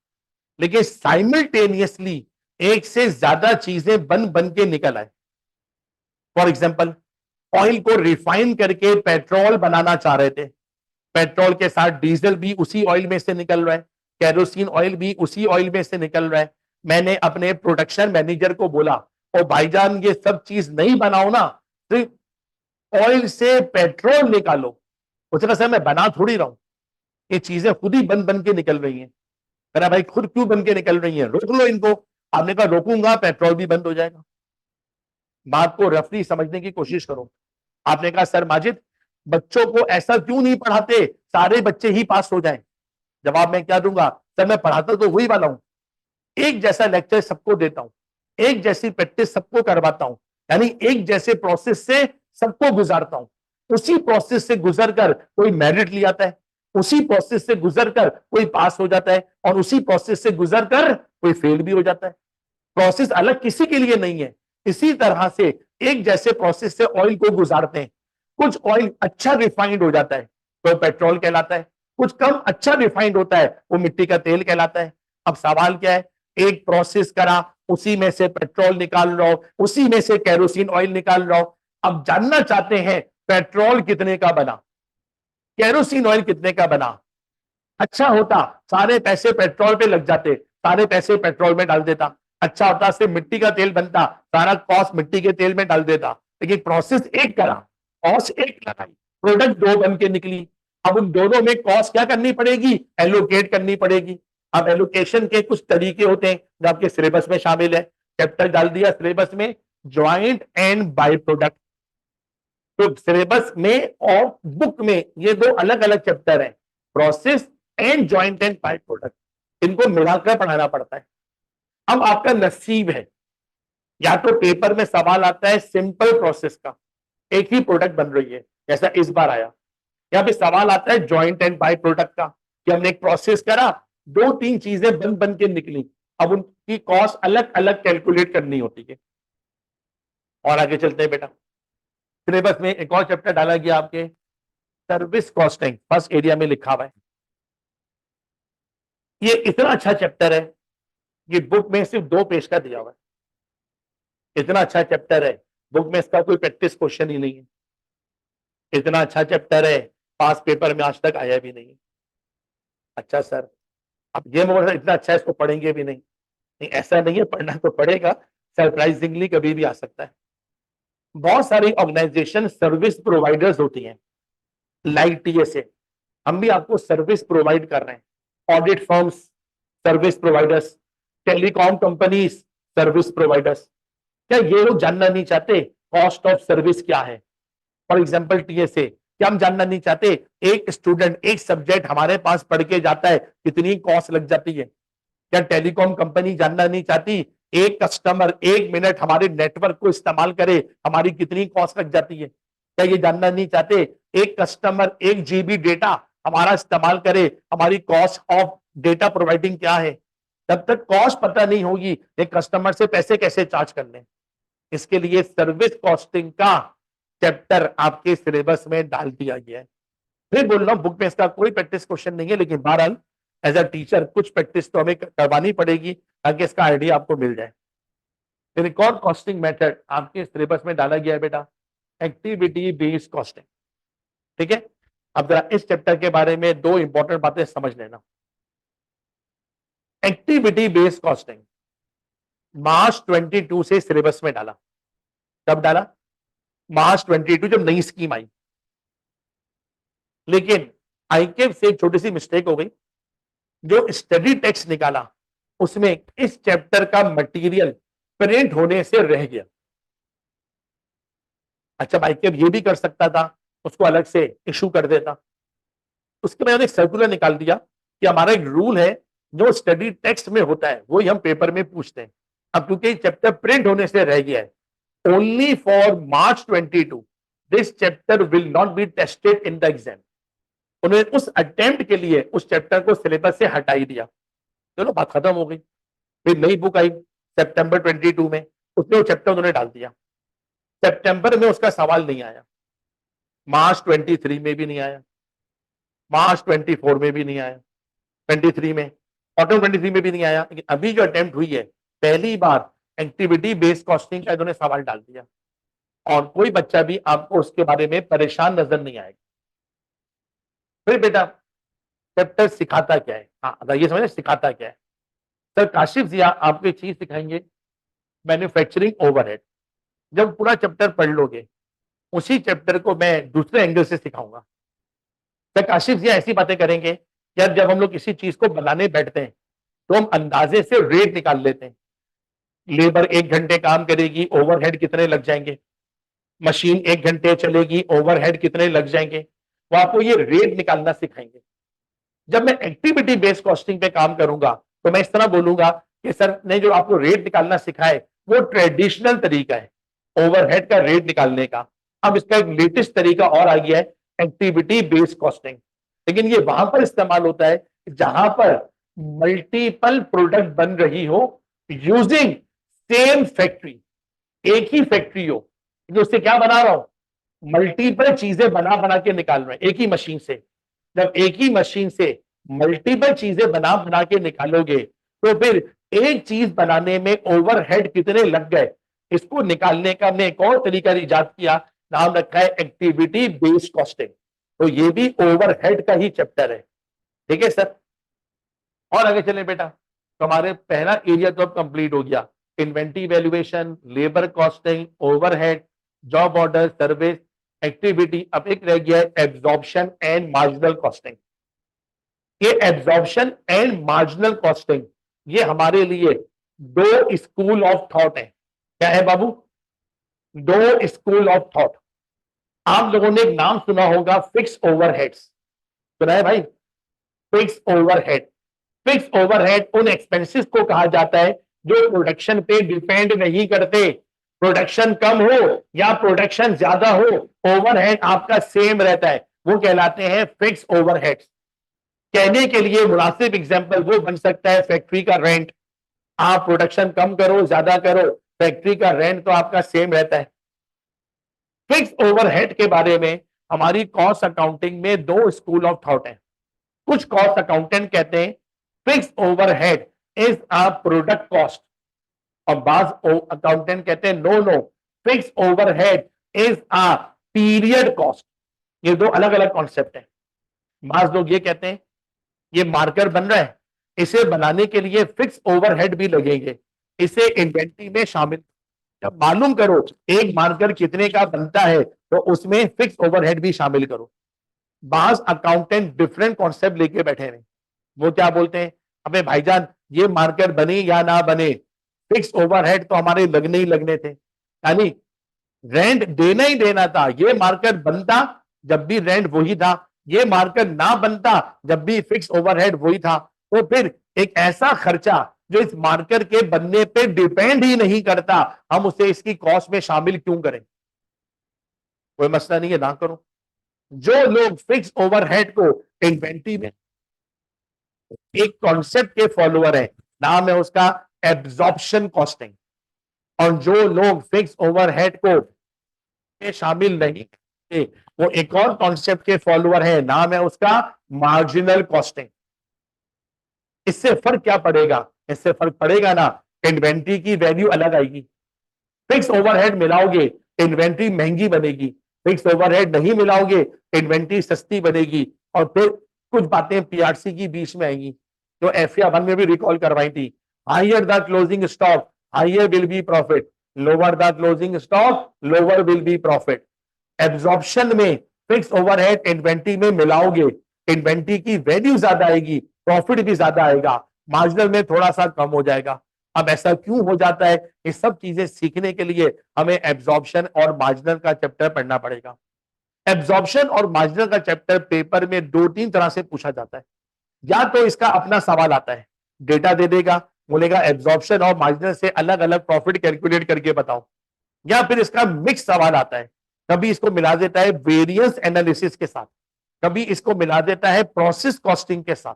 लेकिन साइमल्टेनियसली एक से ज्यादा चीजें बन बन के निकल आए। फॉर एग्जाम्पल, ऑयल को रिफाइन करके पेट्रोल बनाना चाह रहे थे, पेट्रोल के साथ डीजल भी उसी ऑयल में से निकल रहा है, केरोसिन ऑयल भी उसी ऑयल में से निकल रहा है। मैंने अपने प्रोडक्शन मैनेजर को बोला, ओ भाईजान ये सब चीज नहीं बनाओ ना, सिर्फ ऑयल से पेट्रोल निकालो। उसने कहा सर मैं बना थोड़ी रहा हूं, ये चीजें खुद ही बन बन के निकल रही हैं। कहा भाई खुद क्यों बन के निकल रही हैं, रोक लो इनको। आपने कहा रोकूंगा पेट्रोल भी बंद हो जाएगा। बात को रफली समझने की कोशिश करो। आपने कहा सर माजिद बच्चों को ऐसा क्यों नहीं पढ़ाते सारे बच्चे ही पास हो जाएं? जवाब मैं क्या दूंगा, सर मैं पढ़ाता तो वही वाला हूं, एक जैसा लेक्चर सबको देता हूं, एक जैसी प्रैक्टिस सबको करवाता हूं, यानी एक जैसे प्रोसेस से सबको गुजारता हूं। उसी प्रोसेस से गुजर कर कोई मेरिट ले आता है, उसी प्रोसेस से गुजर कर कोई पास हो जाता है और उसी प्रोसेस से गुजर कर कोई फेल भी हो जाता है। प्रोसेस अलग किसी के लिए नहीं है। इसी तरह से एक जैसे प्रोसेस से ऑयल को गुजारते हैं। कुछ ऑयल अच्छा रिफाइंड हो जाता है तो पेट्रोल कहलाता है, कुछ कम अच्छा रिफाइंड होता है वो मिट्टी का तेल कहलाता है। अब सवाल क्या है, एक प्रोसेस करा, उसी में से पेट्रोल निकाल रहा हूं, उसी में से केरोसिन ऑयल निकाल रहा हूं। अब जानना चाहते हैं पेट्रोल कितने का बना, केरोसिन ऑयल कितने का बना। अच्छा होता सारे पैसे पेट्रोल पे लग जाते, सारे पैसे पेट्रोल में डाल देता। अच्छा होता सिर्फ मिट्टी का तेल बनता, सारा कॉस्ट मिट्टी के तेल में डाल देता। लेकिन प्रोसेस एक करा, कॉस्ट एक लगाई, प्रोडक्ट दो बन के निकली। अब उन दोनों में कॉस्ट क्या करनी पड़ेगी, एलोकेट करनी पड़ेगी। अब एलोकेशन के कुछ तरीके होते हैं जो आपके सिलेबस में शामिल है। चैप्टर डाल दिया सिलेबस में, ज्वाइंट एंड बाय प्रोडक्ट। तो सिलेबस में और बुक में ये दो अलग अलग चैप्टर हैं, process and joint and by product. इनको मिलाकर पढ़ाना पड़ता है। अब आपका नसीब है, या तो पेपर में सवाल आता है सिंपल प्रोसेस का, एक ही प्रोडक्ट बन रही है जैसा इस बार आया, या फिर सवाल आता है ज्वाइंट एंड बाय प्रोडक्ट का कि हमने एक प्रोसेस करा, दो तीन चीजें बन बन के निकली, अब उनकी कॉस्ट अलग अलग कैलकुलेट करनी होती है। और आगे चलते हैं बेटा, सिलेबस में एक और चैप्टर डाला गया आपके, सर्विस कॉस्टिंग, फर्स्ट एरिया में लिखा हुआ है। ये इतना अच्छा चैप्टर है कि बुक में सिर्फ 2 पेज का दिया हुआ है। इतना अच्छा चैप्टर है, बुक में इसका कोई प्रैक्टिस क्वेश्चन ही नहीं है। इतना अच्छा चैप्टर है, पास पेपर में आज तक आया भी नहीं। अच्छा सर, अब ये मोड इतना अच्छा है इसको पढ़ेंगे भी नहीं, नहीं ऐसा नहीं है, पढ़ना तो पड़ेगा, सरप्राइजिंगली कभी भी आ सकता है। बहुत सारी ऑर्गेनाइजेशन सर्विस प्रोवाइडर्स होती हैं, लाइक टीएसए, हम भी आपको सर्विस प्रोवाइड कर रहे हैं। Audit firms service providers, telecom companies service providers. क्या ये लोग जानना नहीं चाहते कॉस्ट ऑफ सर्विस क्या है? फॉर एग्जाम्पल टीएसए, क्या हम जानना नहीं चाहते एक स्टूडेंट एक सब्जेक्ट हमारे पास पढ़ के जाता है कितनी कॉस्ट लग जाती है? क्या टेलीकॉम कंपनी जानना नहीं चाहती एक कस्टमर 1 मिनट हमारे नेटवर्क को इस्तेमाल करे हमारी कितनी कॉस्ट लग जाती है? क्या ये जानना नहीं चाहते एक कस्टमर 1 GB डेटा हमारा इस्तेमाल करे हमारी कॉस्ट ऑफ डेटा प्रोवाइडिंग क्या है? जब तक कॉस्ट पता नहीं होगी एक कस्टमर से पैसे कैसे चार्ज करने। इसके लिए सर्विस कॉस्टिंग का चैप्टर आपके सिलेबस में डाल दिया गया है। फिर बोल रहा हूं बुक में इसका कोई प्रैक्टिस क्वेश्चन नहीं है, लेकिन बहरहाल एज अ टीचर कुछ प्रैक्टिस तो हमें करवानी पड़ेगी ताकि इसका आइडिया आपको मिल जाए। फिर एक और कॉस्टिंग मेथड आपके सिलेबस में डाला गया है बेटा, एक्टिविटी बेस्ड कॉस्टिंग। ठीक है, अब जरा इस चैप्टर के बारे में 2 इंपॉर्टेंट बातें समझ लेना। एक्टिविटी बेस्ड कॉस्टिंग मार्च 22 से सिलेबस में डाला। कब डाला? मार्च 22, जब नई स्कीम आई। लेकिन आईकेएफ से एक छोटी सी मिस्टेक हो गई, जो स्टडी टेक्स्ट निकाला उसमें इस चैप्टर का मटेरियल प्रिंट होने से रह गया। अच्छा, आईकेएफ ये भी कर सकता था, उसको अलग से इशू कर देता। उसके बाद एक सर्कुलर निकाल दिया कि हमारा एक रूल है, जो स्टडी टेक्स्ट में होता है वही हम पेपर में पूछते हैं। अब क्योंकि चैप्टर प्रिंट होने से रह गया है, only for March 22 this chapter will not be tested in the exam. उन्होंने उस अटेम्प्ट के लिए उस चैप्टर को सिलेबस से हटा ही दिया। चलो बात खत्म हो गई। फिर नई बुक आई सितंबर 22 में, उसमें वो चैप्टर उन्होंने डाल दिया। सितंबर में उसका सवाल नहीं आया, मार्च 23 में भी नहीं आया, मार्च 24 में भी नहीं आया, 23 में, ऑटम 23 में भी नहीं आया। लेकिन अभी जो अटेम्प्ट हुई है, पहली बार एक्टिविटी बेस्ड कॉस्टिंग का इन्होंने सवाल डाल दिया, और कोई बच्चा भी आपको उसके बारे में परेशान नजर नहीं आएगा। फिर बेटा चैप्टर सिखाता क्या है? हाँ, अगर ये समझे सिखाता क्या है, सर काशिफ जिया आपको एक चीज सिखाएंगे, मैन्युफैक्चरिंग ओवरहेड। जब पूरा चैप्टर पढ़ लोगे, उसी चैप्टर को मैं दूसरे एंगल से सिखाऊंगा। सर काशिफ जिया ऐसी बातें करेंगे, यार जब हम लोग किसी चीज को बनाने बैठते हैं तो हम अंदाजे से रेट निकाल लेते हैं। लेबर 1 घंटे काम करेगी, ओवरहेड कितने लग जाएंगे, मशीन 1 घंटे चलेगी, ओवरहेड कितने लग जाएंगे, वो आपको ये रेट निकालना सिखाएंगे। जब मैं एक्टिविटी बेस्ड कॉस्टिंग पे काम करूंगा तो मैं इस तरह बोलूंगा कि सर ने जो आपको रेट निकालना सिखाए वो ट्रेडिशनल तरीका है ओवरहेड का रेट निकालने का। अब इसका एक लेटेस्ट तरीका और आ गया है, एक्टिविटी बेस्ड कॉस्टिंग। लेकिन ये वहां पर इस्तेमाल होता है जहां पर मल्टीपल प्रोडक्ट बन रही हो यूजिंग सेम फैक्ट्री, एक ही फैक्ट्री हो, जो उससे क्या बना रहा हूं, मल्टीपल चीजें बना बना के निकाल रहे हैं एक ही मशीन से। जब एक ही मशीन से मल्टीपल चीजें बना बना के निकालोगे तो फिर एक चीज बनाने में ओवरहेड कितने लग गए, इसको निकालने का हमने एक और तरीका इजाद किया, नाम रखा है एक्टिविटी बेस्ड कॉस्टिंग। तो ये भी ओवरहेड का ही चैप्टर है। ठीक है सर, और आगे चलें बेटा। तो हमारे पहला एरिया तो अब कंप्लीट हो गया, inventory valuation, labour costing, overhead, job order, service, activity. अब एक रह गया है एब्जॉर्प्शन एंड मार्जिनल कॉस्टिंग। ये एब्जॉर्प्शन एंड मार्जिनल कॉस्टिंग ये हमारे लिए दो स्कूल ऑफ थॉट है। क्या है बाबू? दो स्कूल ऑफ थॉट। आप लोगों ने एक नाम सुना होगा, फिक्स ओवरहेड्स। सुना है भाई? Fix overhead. फिक्स ओवरहेड उन एक्सपेंसेस को कहा जाता है जो प्रोडक्शन पे डिपेंड नहीं करते। प्रोडक्शन कम हो या प्रोडक्शन ज्यादा हो, ओवरहेड आपका सेम रहता है, वो कहलाते हैं फिक्स ओवरहेड्स। कहने के लिए मुनासिब एग्जांपल वो बन सकता है फैक्ट्री का रेंट। आप प्रोडक्शन कम करो ज्यादा करो, फैक्ट्री का रेंट तो आपका सेम रहता है। फिक्स ओवरहेड के बारे में हमारी कॉस्ट अकाउंटिंग में दो स्कूल ऑफ थॉट है। कुछ कॉस्ट अकाउंटेंट कहते हैं fix overhead is a product cost, और बाज अकाउंटेंट कहते हैं no no, fix overhead is a period cost. ये दो अलग अलग कॉन्सेप्ट है। बाज लोग ये कहते हैं ये मार्कर बन रहा है, इसे बनाने के लिए फिक्स ओवरहेड भी लगेंगे, इसे इन्वेंटरी में शामिल जब मालूम करो एक मार्कर कितने का बनता है तो उसमें फिक्स ओवरहेड भी शामिल करो। बाज अकाउंटेंट डिफरेंट कॉन्सेप्ट लेके बैठे हैं। वो क्या बोलते हैं, अबे भाईजान ये मार्कर बने या ना बने, फिक्स ओवरहेड तो हमारे लगने ही लगने थे, यानी रेंट देना ही देना था। ये मार्कर बनता जब भी रेंट वही था, ये मार्कर ना बनता जब भी फिक्स ओवरहेड वही था। तो फिर एक ऐसा खर्चा जो इस मार्कर के बनने पे डिपेंड ही नहीं करता, हम उसे इसकी कॉस्ट में शामिल क्यों करें? कोई मसला नहीं है, ना करो। जो लोग फिक्स ओवरहेड को इन्वेंटरी में एक कॉन्सेप्ट के फॉलोअर है, नाम है उसका एब्जॉर्प्शन कॉस्टिंग, और जो लोग फिक्स ओवरहेड को शामिल नहीं करते वो एक और कॉन्सेप्ट के फॉलोअर है, नाम है उसका मार्जिनल कॉस्टिंग। इससे फर्क क्या पड़ेगा? इससे फर्क पड़ेगा ना, इन्वेंट्री की वैल्यू अलग आएगी। फिक्स ओवरहेड मिलाओगे इन्वेंट्री महंगी बनेगी, फिक्स ओवरहेड नहीं मिलाओगे इन्वेंट्री सस्ती बनेगी। और फिर कुछ बातें पीआरसी की बीच में आएंगी जो एफआई 1 में भी रिकॉल करवाई थी। Higher the closing stock higher will be profit, lower the closing stock lower will be profit. Absorption में फिक्स ओवरहेड इन्वेंट्री में मिलाओगे, इन्वेंट्री की वैल्यू ज्यादा आएगी, प्रॉफिट भी ज्यादा आएगा, मार्जिनल में थोड़ा सा कम हो जाएगा। अब ऐसा क्यों हो जाता है? ये सब चीजें सीखने के लिए हमें एब्जॉर्प्शन और मार्जिनल का चैप्टर पढ़ना पड़ेगा। एब्जॉर्प्शन और मार्जिनल का चैप्टर पेपर में दो तीन तरह से पूछा जाता है। या तो इसका अपना सवाल आता है, डेटा दे देगा, बोलेगा एब्जॉर्प्शन और मार्जिनल से अलग अलग प्रॉफिट कैलकुलेट करके बताओ। या फिर इसका मिक्स सवाल आता है, कभी इसको मिला देता है वेरिएंस एनालिसिस के साथ, कभी इसको मिला देता है प्रोसेस कॉस्टिंग के साथ।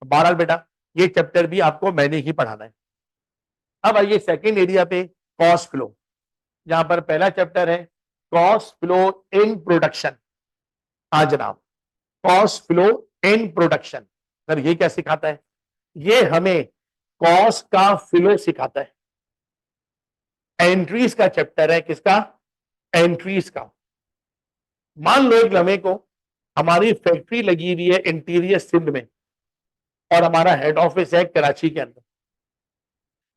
बहरहाल बेटा ये चैप्टर भी आपको मैंने ही पढ़ाना है। अब आइए सेकंड एरिया पे, कॉस्ट फ्लो। यहां पर पहला चैप्टर है कॉस्ट फ्लो इन प्रोडक्शन। आज जनाब, cost flow in production, sir ये क्या सिखाता है? ये हमें कॉस्ट का फ्लो सिखाता है। एंट्रीज का चैप्टर है, किसका? एंट्रीज का। मान लो एक लम्हे को हमारी फैक्ट्री लगी हुई है इंटीरियर सिंध में और हमारा हेड ऑफिस है कराची के अंदर।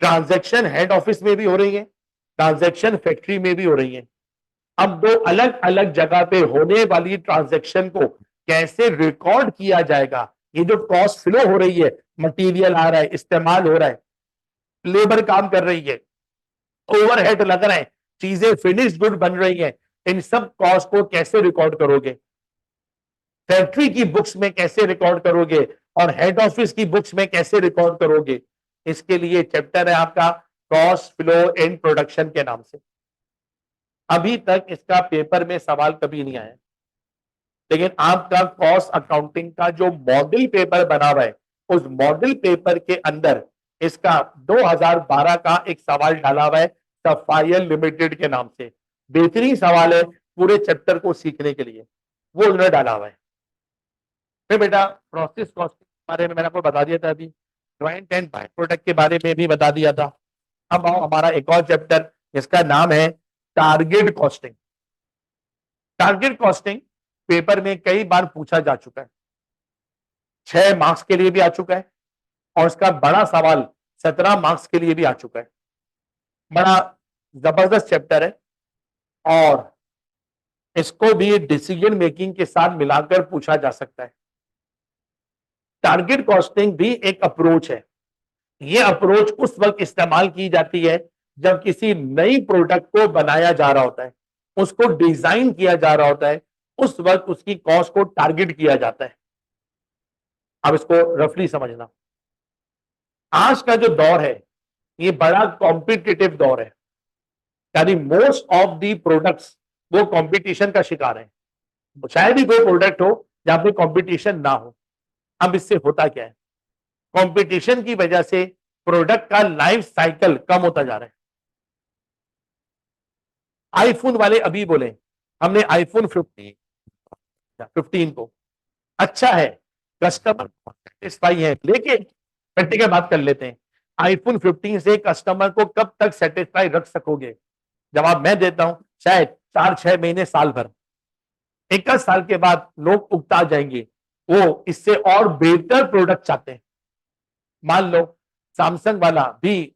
ट्रांजैक्शन हेड ऑफिस में भी हो रही है, ट्रांजैक्शन फैक्ट्री में भी हो रही है। अब दो अलग अलग जगह पे होने वाली ट्रांजैक्शन को कैसे रिकॉर्ड किया जाएगा? ये जो कॉस्ट फ्लो हो रही है, मटेरियल आ रहा है, इस्तेमाल हो रहा है, लेबर काम कर रही है, ओवरहेड लग रहा है, चीजें फिनिश्ड गुड बन रही है, इन सब कॉस्ट को कैसे रिकॉर्ड करोगे? फैक्ट्री की बुक्स में कैसे रिकॉर्ड करोगे और हेड ऑफिस की बुक्स में कैसे रिकॉर्ड करोगे? इसके लिए चैप्टर है आपका कॉस्ट फ्लो इन प्रोडक्शन के नाम से। अभी तक इसका पेपर में सवाल कभी नहीं आया। लेकिन आपका कॉस्ट अकाउंटिंग का जो मॉडल पेपर बना हुआ है, उस मॉडल पेपर के अंदर इसका 2012 का एक सवाल डाला हुआ है सफायर लिमिटेड के नाम से। बेहतरीन सवाल है पूरे चैप्टर को सीखने के लिए, वो उन्होंने डाला हुआ है। फिर बेटा प्रोसेस कॉस्टिंग के बारे में मैंने आपको बता दिया था, अभी ज्वाइंट एंड बाय प्रोडक्ट के बारे में भी बता दिया था। अब आओ हमारा एक और चैप्टर जिसका नाम है target costing. Target costing paper में कई बार पूछा जा चुका है, 6 मार्क्स के लिए भी आ चुका है और इसका बड़ा सवाल 17 मार्क्स के लिए भी आ चुका है। बड़ा जबरदस्त चैप्टर है और इसको भी डिसीजन मेकिंग के साथ मिलाकर पूछा जा सकता है। टारगेट कॉस्टिंग भी एक अप्रोच है। यह अप्रोच उस वक्त इस्तेमाल की जाती है जब किसी नई प्रोडक्ट को बनाया जा रहा होता है, उसको डिजाइन किया जा रहा होता है, उस वक्त उसकी कॉस्ट को टारगेट किया जाता है। अब इसको रफली समझना। आज का जो दौर है ये बड़ा कॉम्पिटिटिव दौर है, यानी मोस्ट ऑफ दी प्रोडक्ट्स वो कंपटीशन का शिकार है। शायद ही कोई प्रोडक्ट हो जहां पे कंपटीशन ना हो। अब इससे होता क्या है, कंपटीशन की वजह से प्रोडक्ट का लाइफ साइकिल कम होता जा रहा है। आईफोन वाले अभी बोले हमने आईफोन 15 को अच्छा है, कस्टमर सेटिस्फाई है, लेकिन प्रैक्टिकल बात कर लेते हैं, आईफोन 15 से कस्टमर को कब तक सेटिस्फाई रख सकोगे? जवाब मैं देता हूं, शायद 4-6 महीने, साल भर। 1 साल के बाद लोग उगता जाएंगे, वो इससे और बेहतर प्रोडक्ट चाहते हैं। मान लो सैमसंग वाला भी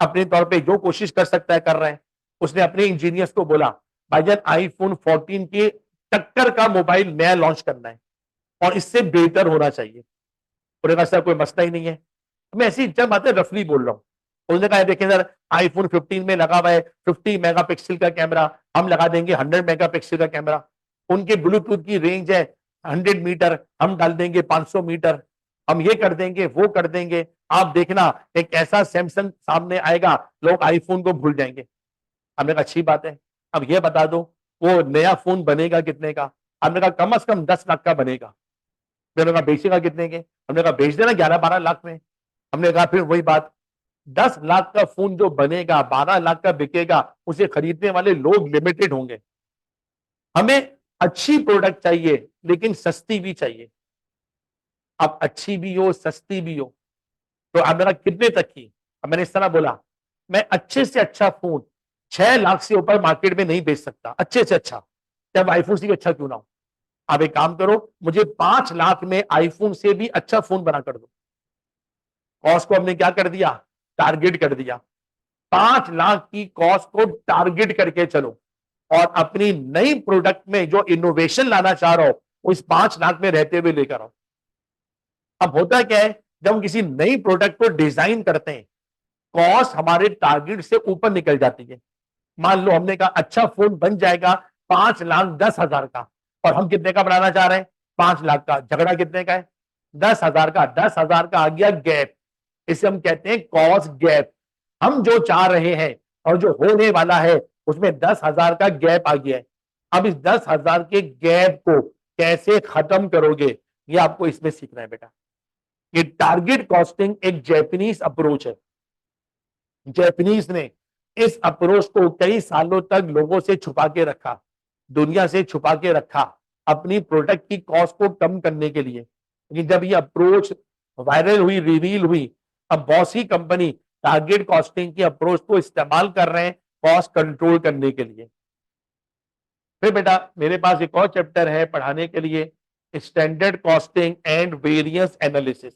अपने तौर पे जो कोशिश कर सकता है कर रहे हैं। उसने अपने इंजीनियर्स को बोला भाईजान आईफोन 14 के टक्कर का मोबाइल नया लॉन्च करना है और इससे बेहतर होना चाहिए। उन्होंने कहा सर कोई मसला ही नहीं है। मैं ऐसी जब बातें रफली बोल रहा हूँ। उसने कहा देखिए सर आईफोन 15 में लगा हुआ है 50 मेगापिक्सल का कैमरा, हम लगा देंगे 100 मेगापिक्सल का कैमरा। उनके ब्लूटूथ की रेंज है 100 मीटर, हम डाल देंगे 500 मीटर। हम ये कर देंगे वो कर देंगे, आप देखना एक ऐसा सैमसंग सामने आएगा लोग आईफोन को भूल जाएंगे। हमने कहा अच्छी बात है, अब ये बता दो वो नया फोन बनेगा कितने का? हमने कहा कम से कम 10 लाख का बनेगा। मैंने कहा बेचेगा कितने के? हमने कहा बेच देना 11-12 लाख में। हमने कहा फिर वही बात, 10 लाख का फोन जो बनेगा 12 लाख का बिकेगा, उसे खरीदने वाले लोग लिमिटेड होंगे। हमें अच्छी प्रोडक्ट चाहिए लेकिन सस्ती भी चाहिए। अब अच्छी भी हो सस्ती भी हो, तो अब मेरा कितने तक की? अब मैंने इस तरह बोला मैं अच्छे से अच्छा फोन 6 लाख से ऊपर मार्केट में नहीं बेच सकता, अच्छे से अच्छा, चाहे आईफोन से भी अच्छा क्यों ना हो। आप एक काम करो, मुझे 5 लाख में आईफोन से भी अच्छा फोन बना कर दो। कॉस्ट को हमने क्या कर दिया, टारगेट कर दिया। 5 लाख की कॉस्ट को टारगेट करके चलो और अपनी नई प्रोडक्ट में जो इनोवेशन लाना चाह रहा हो उस 5 लाख में रहते हुए लेकर आओ। अब होता क्या है, जब हम किसी नई प्रोडक्ट को डिजाइन करते हैं कॉस्ट हमारे टारगेट से ऊपर निकल जाती है। मान लो हमने कहा अच्छा फोन बन जाएगा 5,10,000 का और हम कितने का बनाना चाह रहे हैं? 5 लाख का। झगड़ा कितने का है? 10,000 का। 10,000 का आ गया गैप, इसे हम कहते हैं कॉस्ट गैप। हम जो चाह रहे हैं और जो होने वाला है उसमें 10,000 का गैप आ गया है। अब इस 10,000 के गैप को कैसे खत्म करोगे, ये आपको इसमें सीखना है बेटा। ये टारगेट कॉस्टिंग एक जैपनीज अप्रोच है। जैपनीज ने इस अप्रोच को कई सालों तक लोगों से छुपा के रखा, दुनिया से छुपा के रखा, अपनी प्रोडक्ट की कॉस्ट को कम करने के लिए। लेकिन जब ये अप्रोच वायरल हुई, रिवील हुई, अब बहुत सी कंपनी टारगेट कॉस्टिंग की अप्रोच को इस्तेमाल कर रहे हैं कॉस्ट कंट्रोल करने के लिए। फिर बेटा मेरे पास एक और चैप्टर है पढ़ाने के लिए, standard costing and variance analysis.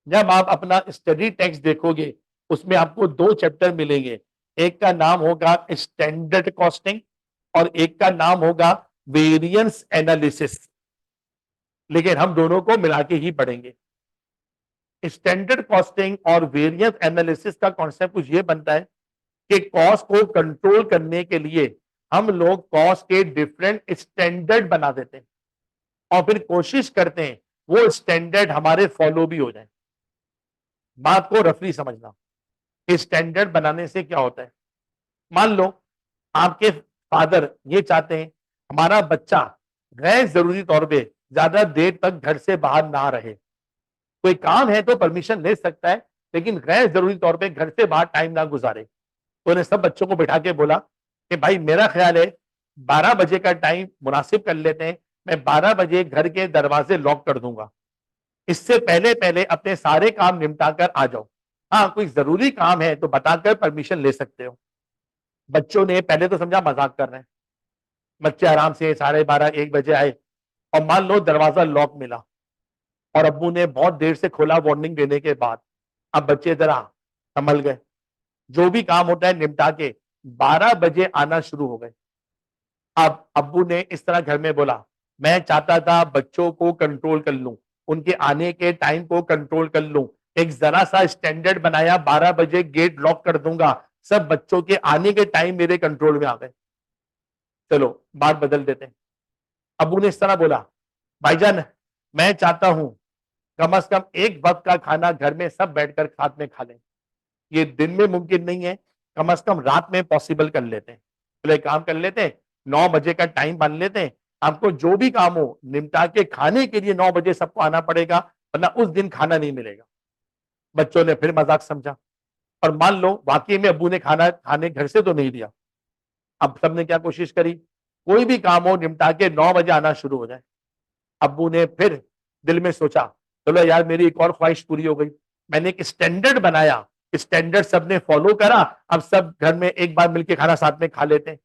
जब आप अपना स्टडी टेक्स्ट देखोगे उसमें आपको 2 चैप्टर मिलेंगे, एक का नाम होगा स्टैंडर्ड कॉस्टिंग और एक का नाम होगा वेरियंस एनालिसिस। लेकिन हम दोनों को मिला के ही पढ़ेंगे। स्टैंडर्ड कॉस्टिंग और वेरियंस एनालिसिस का कॉन्सेप्ट कुछ ये बनता है कि कॉस्ट को कंट्रोल करने के लिए हम लोग कॉस्ट के डिफरेंट स्टैंडर्ड बना देते हैं और फिर कोशिश करते हैं वो स्टैंडर्ड हमारे फॉलो भी हो जाए। बात को रफली समझना, स्टैंडर्ड बनाने से क्या होता है, मान लो आपके फादर ये चाहते हैं हमारा बच्चा गैर जरूरी तौर पे ज्यादा देर तक घर से बाहर ना रहे। कोई काम है तो परमिशन ले सकता है, लेकिन गैर जरूरी तौर पे घर से बाहर टाइम ना गुजारे। तो उन्हें सब बच्चों को बिठा के बोला कि भाई मेरा ख्याल है 12 बजे का टाइम मुनासिब कर लेते हैं, मैं 12 बजे घर के दरवाजे लॉक कर दूंगा, इससे पहले पहले अपने सारे काम निपटा कर आ जाओ। हाँ, कोई जरूरी काम है तो बताकर परमिशन ले सकते हो। बच्चों ने पहले तो समझा मजाक कर रहे हैं। बच्चे आराम से 12:30-1 बजे आए और मान लो दरवाजा लॉक मिला और अब्बू ने बहुत देर से खोला वार्निंग देने के बाद। अब बच्चे जरा संभल गए, जो भी काम होता है निपटा के 12 बजे आना शुरू हो गए। अब अब्बू ने इस तरह घर में बोला, मैं चाहता था बच्चों को कंट्रोल कर लूं, उनके आने के टाइम को कंट्रोल कर लूं, एक जरा सा स्टैंडर्ड बनाया 12 बजे गेट लॉक कर दूंगा, सब बच्चों के आने के टाइम मेरे कंट्रोल में आ गए। चलो बात बदल देते हैं। अब्बू ने इस तरह बोला, भाईजान मैं चाहता हूं कम से कम एक वक्त का खाना घर में सब बैठकर साथ में खा लें। ये दिन में मुमकिन नहीं है, कम से कम रात में पॉसिबल कर लेते हैं। चलो एक काम कर लेते हैं, 9 बजे का टाइम बांध लेते हैं, आपको जो भी काम हो निपटा के खाने के लिए 9 बजे सबको आना पड़ेगा, वरना उस दिन खाना नहीं मिलेगा। बच्चों ने फिर मजाक समझा और मान लो वाकई में अब्बू ने खाना खाने घर से तो नहीं दिया। अब सबने क्या कोशिश करी, कोई भी काम हो निपटा के 9 बजे आना शुरू हो जाए। अब्बू ने फिर दिल में सोचा, चलो यार मेरी एक और ख्वाहिश पूरी हो गई। मैंने एक स्टैंडर्ड बनाया, स्टैंडर्ड सबने फॉलो करा, अब सब घर में एक बार मिलके खाना साथ में खा लेते हैं।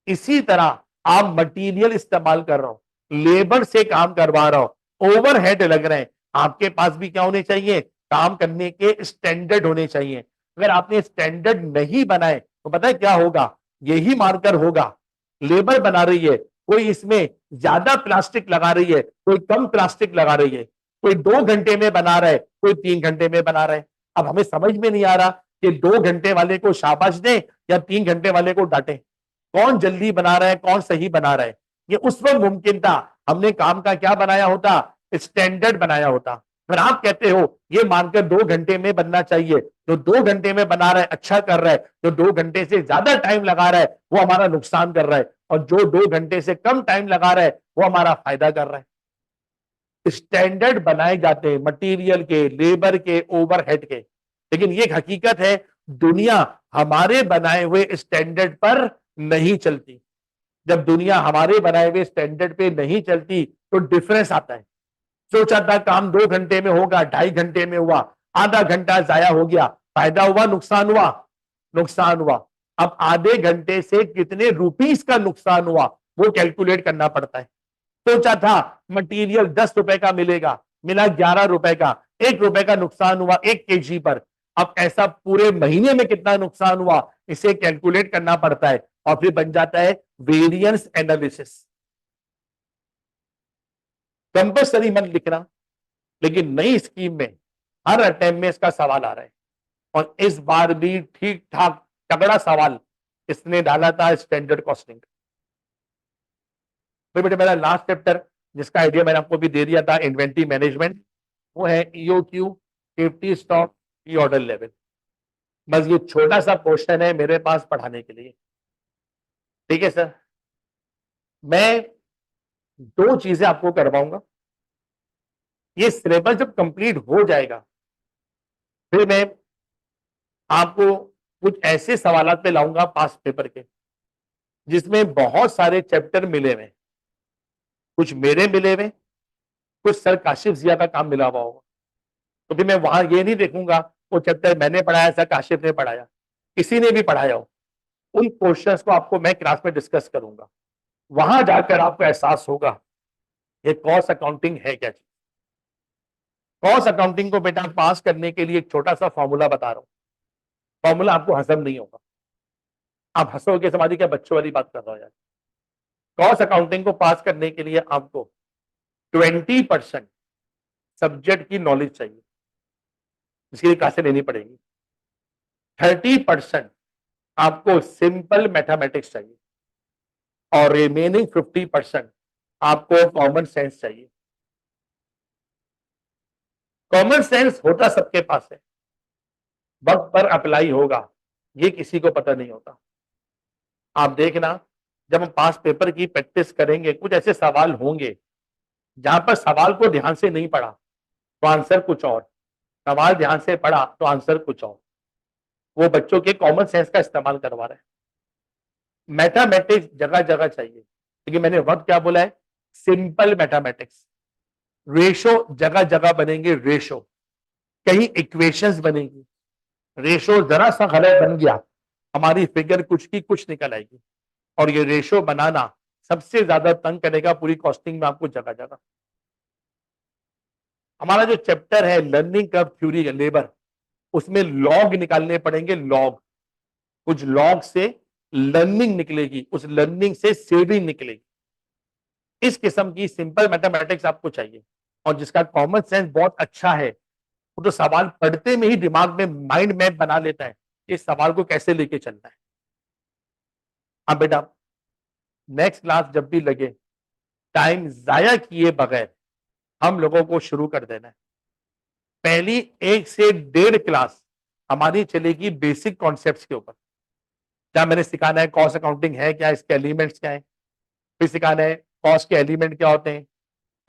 इसी तरह आप मटेरियल इस्तेमाल कर रहा हो, लेबर से काम करवा रहा हो, ओवरहेड लग रहे हैं, आपके पास भी क्या होने चाहिए, काम करने के स्टैंडर्ड होने चाहिए। अगर आपने स्टैंडर्ड नहीं बनाए तो पता है क्या होगा, यही मार्कर होगा। लेबर बना रही है, कोई इसमें ज्यादा प्लास्टिक लगा रही है, कोई कम प्लास्टिक लगा रही है, कोई 2 घंटे में बना रहा है, कोई 3 घंटे में बना रहा है। अब हमें समझ में नहीं आ रहा कि 2 घंटे वाले को शाबाश दें या 3 घंटे वाले को डांटें, कौन जल्दी बना रहा है कौन सही बना रहा है। ये उस वक्त मुमकिन था, हमने काम का क्या बनाया होता, स्टैंडर्ड बनाया होता। अगर आप कहते हो ये मानकर 2 घंटे में बनना चाहिए, जो 2 घंटे में बना रहा है अच्छा कर रहा है, जो 2 घंटे से ज्यादा टाइम लगा रहा है वो हमारा नुकसान कर रहा है, और जो 2 घंटे से कम टाइम लगा रहा है वो हमारा फायदा कर रहा है। स्टैंडर्ड बनाए जाते हैं मटेरियल के, लेबर के, ओवरहेड के, लेकिन ये हकीकत है दुनिया हमारे बनाए हुए स्टैंडर्ड पर नहीं चलती। जब दुनिया हमारे बनाए हुए स्टैंडर्ड पे नहीं चलती तो डिफरेंस आता है। सोचा था काम 2 घंटे में होगा, 2.5 घंटे में हुआ, आधा घंटा जाया हो गया, फायदा हुआ नुकसान हुआ, नुकसान हुआ। अब आधे घंटे से कितने रुपीस का नुकसान हुआ वो कैलकुलेट करना पड़ता है। सोचा था मटेरियल 10 रुपए का मिलेगा, मिला 11 रुपए का, 1 रुपए का नुकसान हुआ 1 kg पर। अब ऐसा पूरे महीने में कितना नुकसान हुआ इसे कैलकुलेट करना पड़ता है, और फिर बन जाता है वेरिएंस एनालिसिस। कंपल्सरी मत लिखना, लेकिन नई स्कीम में हर अटेम्प्ट में इसका सवाल आ रहा है, और इस बार भी ठीक ठाक तगड़ा सवाल इसने डाला था स्टैंडर्ड कॉस्टिंग। फिर बेटे मेरा लास्ट चैप्टर जिसका आइडिया मैंने आपको भी दे दिया था इन्वेंटरी मैनेजमेंट, वो है ईओक्यू, सेफ्टी स्टॉक, ई ऑर्डर लेवल। बस ये छोटा सा पोर्शन है मेरे पास पढ़ाने के लिए। ठीक है सर, मैं 2 चीजें आपको करवाऊंगा। ये सिलेबस जब कंप्लीट हो जाएगा फिर मैं आपको कुछ ऐसे सवाल पे लाऊंगा पास पेपर के जिसमें बहुत सारे चैप्टर मिले हुए, कुछ मेरे मिले हुए, कुछ सर काशिफ जिया का काम मिला हुआ होगा। तो फिर मैं वहां ये नहीं देखूंगा वो चैप्टर मैंने पढ़ाया सर काशिफ ने पढ़ाया, किसी ने भी पढ़ाया हो, उन क्वेश्चंस को आपको मैं क्लास में डिस्कस करूंगा। वहां जाकर आपको एहसास होगा ये कॉस्ट अकाउंटिंग है क्या चीज। कॉस्ट अकाउंटिंग को बेटा पास करने के लिए एक छोटा सा फॉर्मूला बता रहा हूं, फॉर्मूला आपको हजम नहीं होगा, आप हंसोगे समाधि क्या बच्चों वाली बात कर रहा हो यार। कॉस्ट अकाउंटिंग को पास करने के लिए आपको 20% सब्जेक्ट की नॉलेज चाहिए, इसके लिए क्लासें लेनी पड़ेगी। 30% आपको सिंपल मैथमेटिक्स चाहिए, और रिमेनिंग 50% आपको कॉमन सेंस चाहिए। कॉमन सेंस होता सबके पास है, वक्त पर अप्लाई होगा ये किसी को पता नहीं होता। आप देखना जब हम पास पेपर की प्रैक्टिस करेंगे, कुछ ऐसे सवाल होंगे जहां पर सवाल को ध्यान से नहीं पढ़ा तो आंसर कुछ और, सवाल ध्यान से पढ़ा तो आंसर कुछ और। वो बच्चों के कॉमन सेंस का इस्तेमाल करवा रहे हैं। मैथमेटिक्स जगह जगह चाहिए, लेकिन मैंने वक्त क्या बोला है, सिंपल मैथमेटिक्स। रेशो जगह जगह बनेंगे, रेशो कहीं इक्वेशंस बनेगी, रेशो जरा सा गलत बन गया हमारी फिगर कुछ की कुछ निकल आएगी। और ये रेशो बनाना सबसे ज्यादा तंग करेगा पूरी कॉस्टिंग में आपको जगह जगह। हमारा जो चैप्टर है लर्निंग कर्व थ्योरी लेबर, उसमें लॉग निकालने पड़ेंगे, लॉग। कुछ लॉग से लर्निंग निकलेगी, उस लर्निंग से सेविंग निकलेगी। इस किस्म की सिंपल मैथमेटिक्स आपको चाहिए। और जिसका कॉमन सेंस बहुत अच्छा है, वो तो सवाल पढ़ते में ही दिमाग में माइंड मैप बना लेता है, इस सवाल को कैसे लेके चलना है। हाँ बेटा, नेक्स्ट क्लास जब भी लगे, टाइम जाया किए बगैर हम लोगों को शुरू कर देना है। पहली 1 से 1.5 क्लास हमारी चलेगी बेसिक कॉन्सेप्ट्स के ऊपर। क्या मैंने सिखाना है कॉस्ट अकाउंटिंग है क्या, इसके एलिमेंट्स क्या है, फिर सिखाना है कॉस्ट के एलिमेंट क्या होते हैं,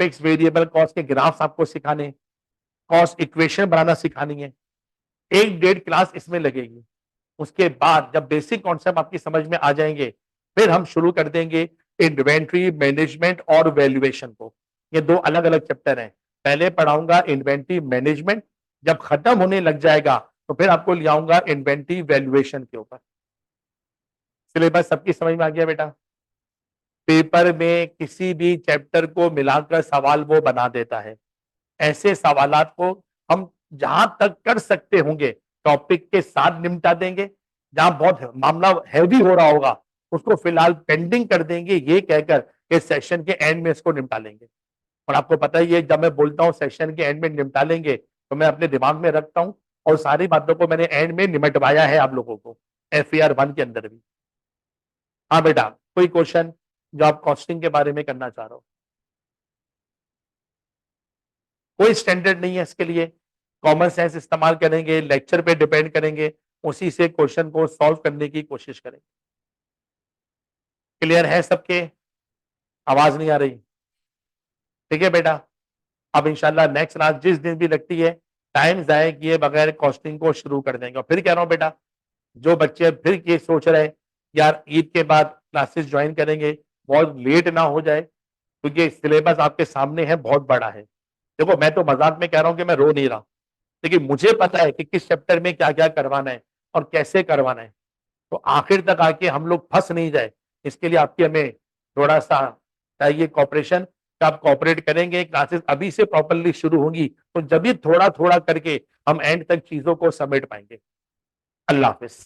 फिक्स वेरिएबल कॉस्ट के ग्राफ्स आपको सिखाने, कॉस्ट इक्वेशन बनाना सिखानी है। 1.5 क्लास इसमें लगेगी। उसके बाद जब बेसिक कॉन्सेप्ट आपकी समझ में आ जाएंगे, फिर हम शुरू कर देंगे इन्वेंट्री मैनेजमेंट और वैल्यूएशन को। ये दो अलग अलग चैप्टर हैं। पहले पढ़ाऊंगा इन्वेंट्री मैनेजमेंट, जब खत्म होने लग जाएगा तो फिर आपको ले आऊंगा इन्वेंट्री वैल्यूएशन के ऊपर। सिलेबस सबकी समझ में आ गया बेटा? पेपर में किसी भी चैप्टर को मिलाकर सवाल वो बना देता है। ऐसे सवालात को हम जहां तक कर सकते होंगे टॉपिक के साथ निपटा देंगे। जहां बहुत मामला हैवी हो रहा होगा उसको फिलहाल पेंडिंग कर देंगे, ये कहकर कि सेशन के एंड में इसको निपटा लेंगे। और आपको पता ही है, जब मैं बोलता हूं सेशन के एंड में निपटा लेंगे तो मैं अपने दिमाग में रखता हूं, और सारी बातों को मैंने एंड में निमटवाया है आप लोगों को FAR 1 के अंदर भी। हाँ बेटा, कोई क्वेश्चन जो आप कॉस्टिंग के बारे में करना चाह रहे हो? कोई स्टैंडर्ड नहीं है इसके लिए, कॉमन सेंस इस्तेमाल करेंगे, लेक्चर पे डिपेंड करेंगे, उसी से क्वेश्चन को सॉल्व करने की कोशिश करेंगे। क्लियर है सबके? आवाज नहीं आ रही? ठीक है बेटा, अब इंशाल्लाह नेक्स्ट क्लास जिस दिन भी लगती है, टाइम जाया किए बगैर कॉस्टिंग को शुरू कर देंगे। और फिर कह रहा हूं बेटा, जो बच्चे फिर ये सोच रहे हैं यार ईद के बाद क्लासेस ज्वाइन करेंगे, बहुत लेट ना हो जाए, क्योंकि सिलेबस आपके सामने है, बहुत बड़ा है। देखो मैं तो मजाक में कह रहा हूं कि मैं रो नहीं रहा, लेकिन मुझे पता है कि किस चैप्टर में क्या क्या करवाना है और कैसे करवाना है। तो आखिर तक आके हम लोग फंस नहीं जाए, इसके लिए आपकी हमें थोड़ा सा चाहिए कॉपरेशन। आप कॉपरेट करेंगे, क्लासेस अभी से प्रॉपरली शुरू होंगी, तो जब भी थोड़ा थोड़ा करके हम एंड तक चीजों को समेट पाएंगे। अल्लाह हाफिज।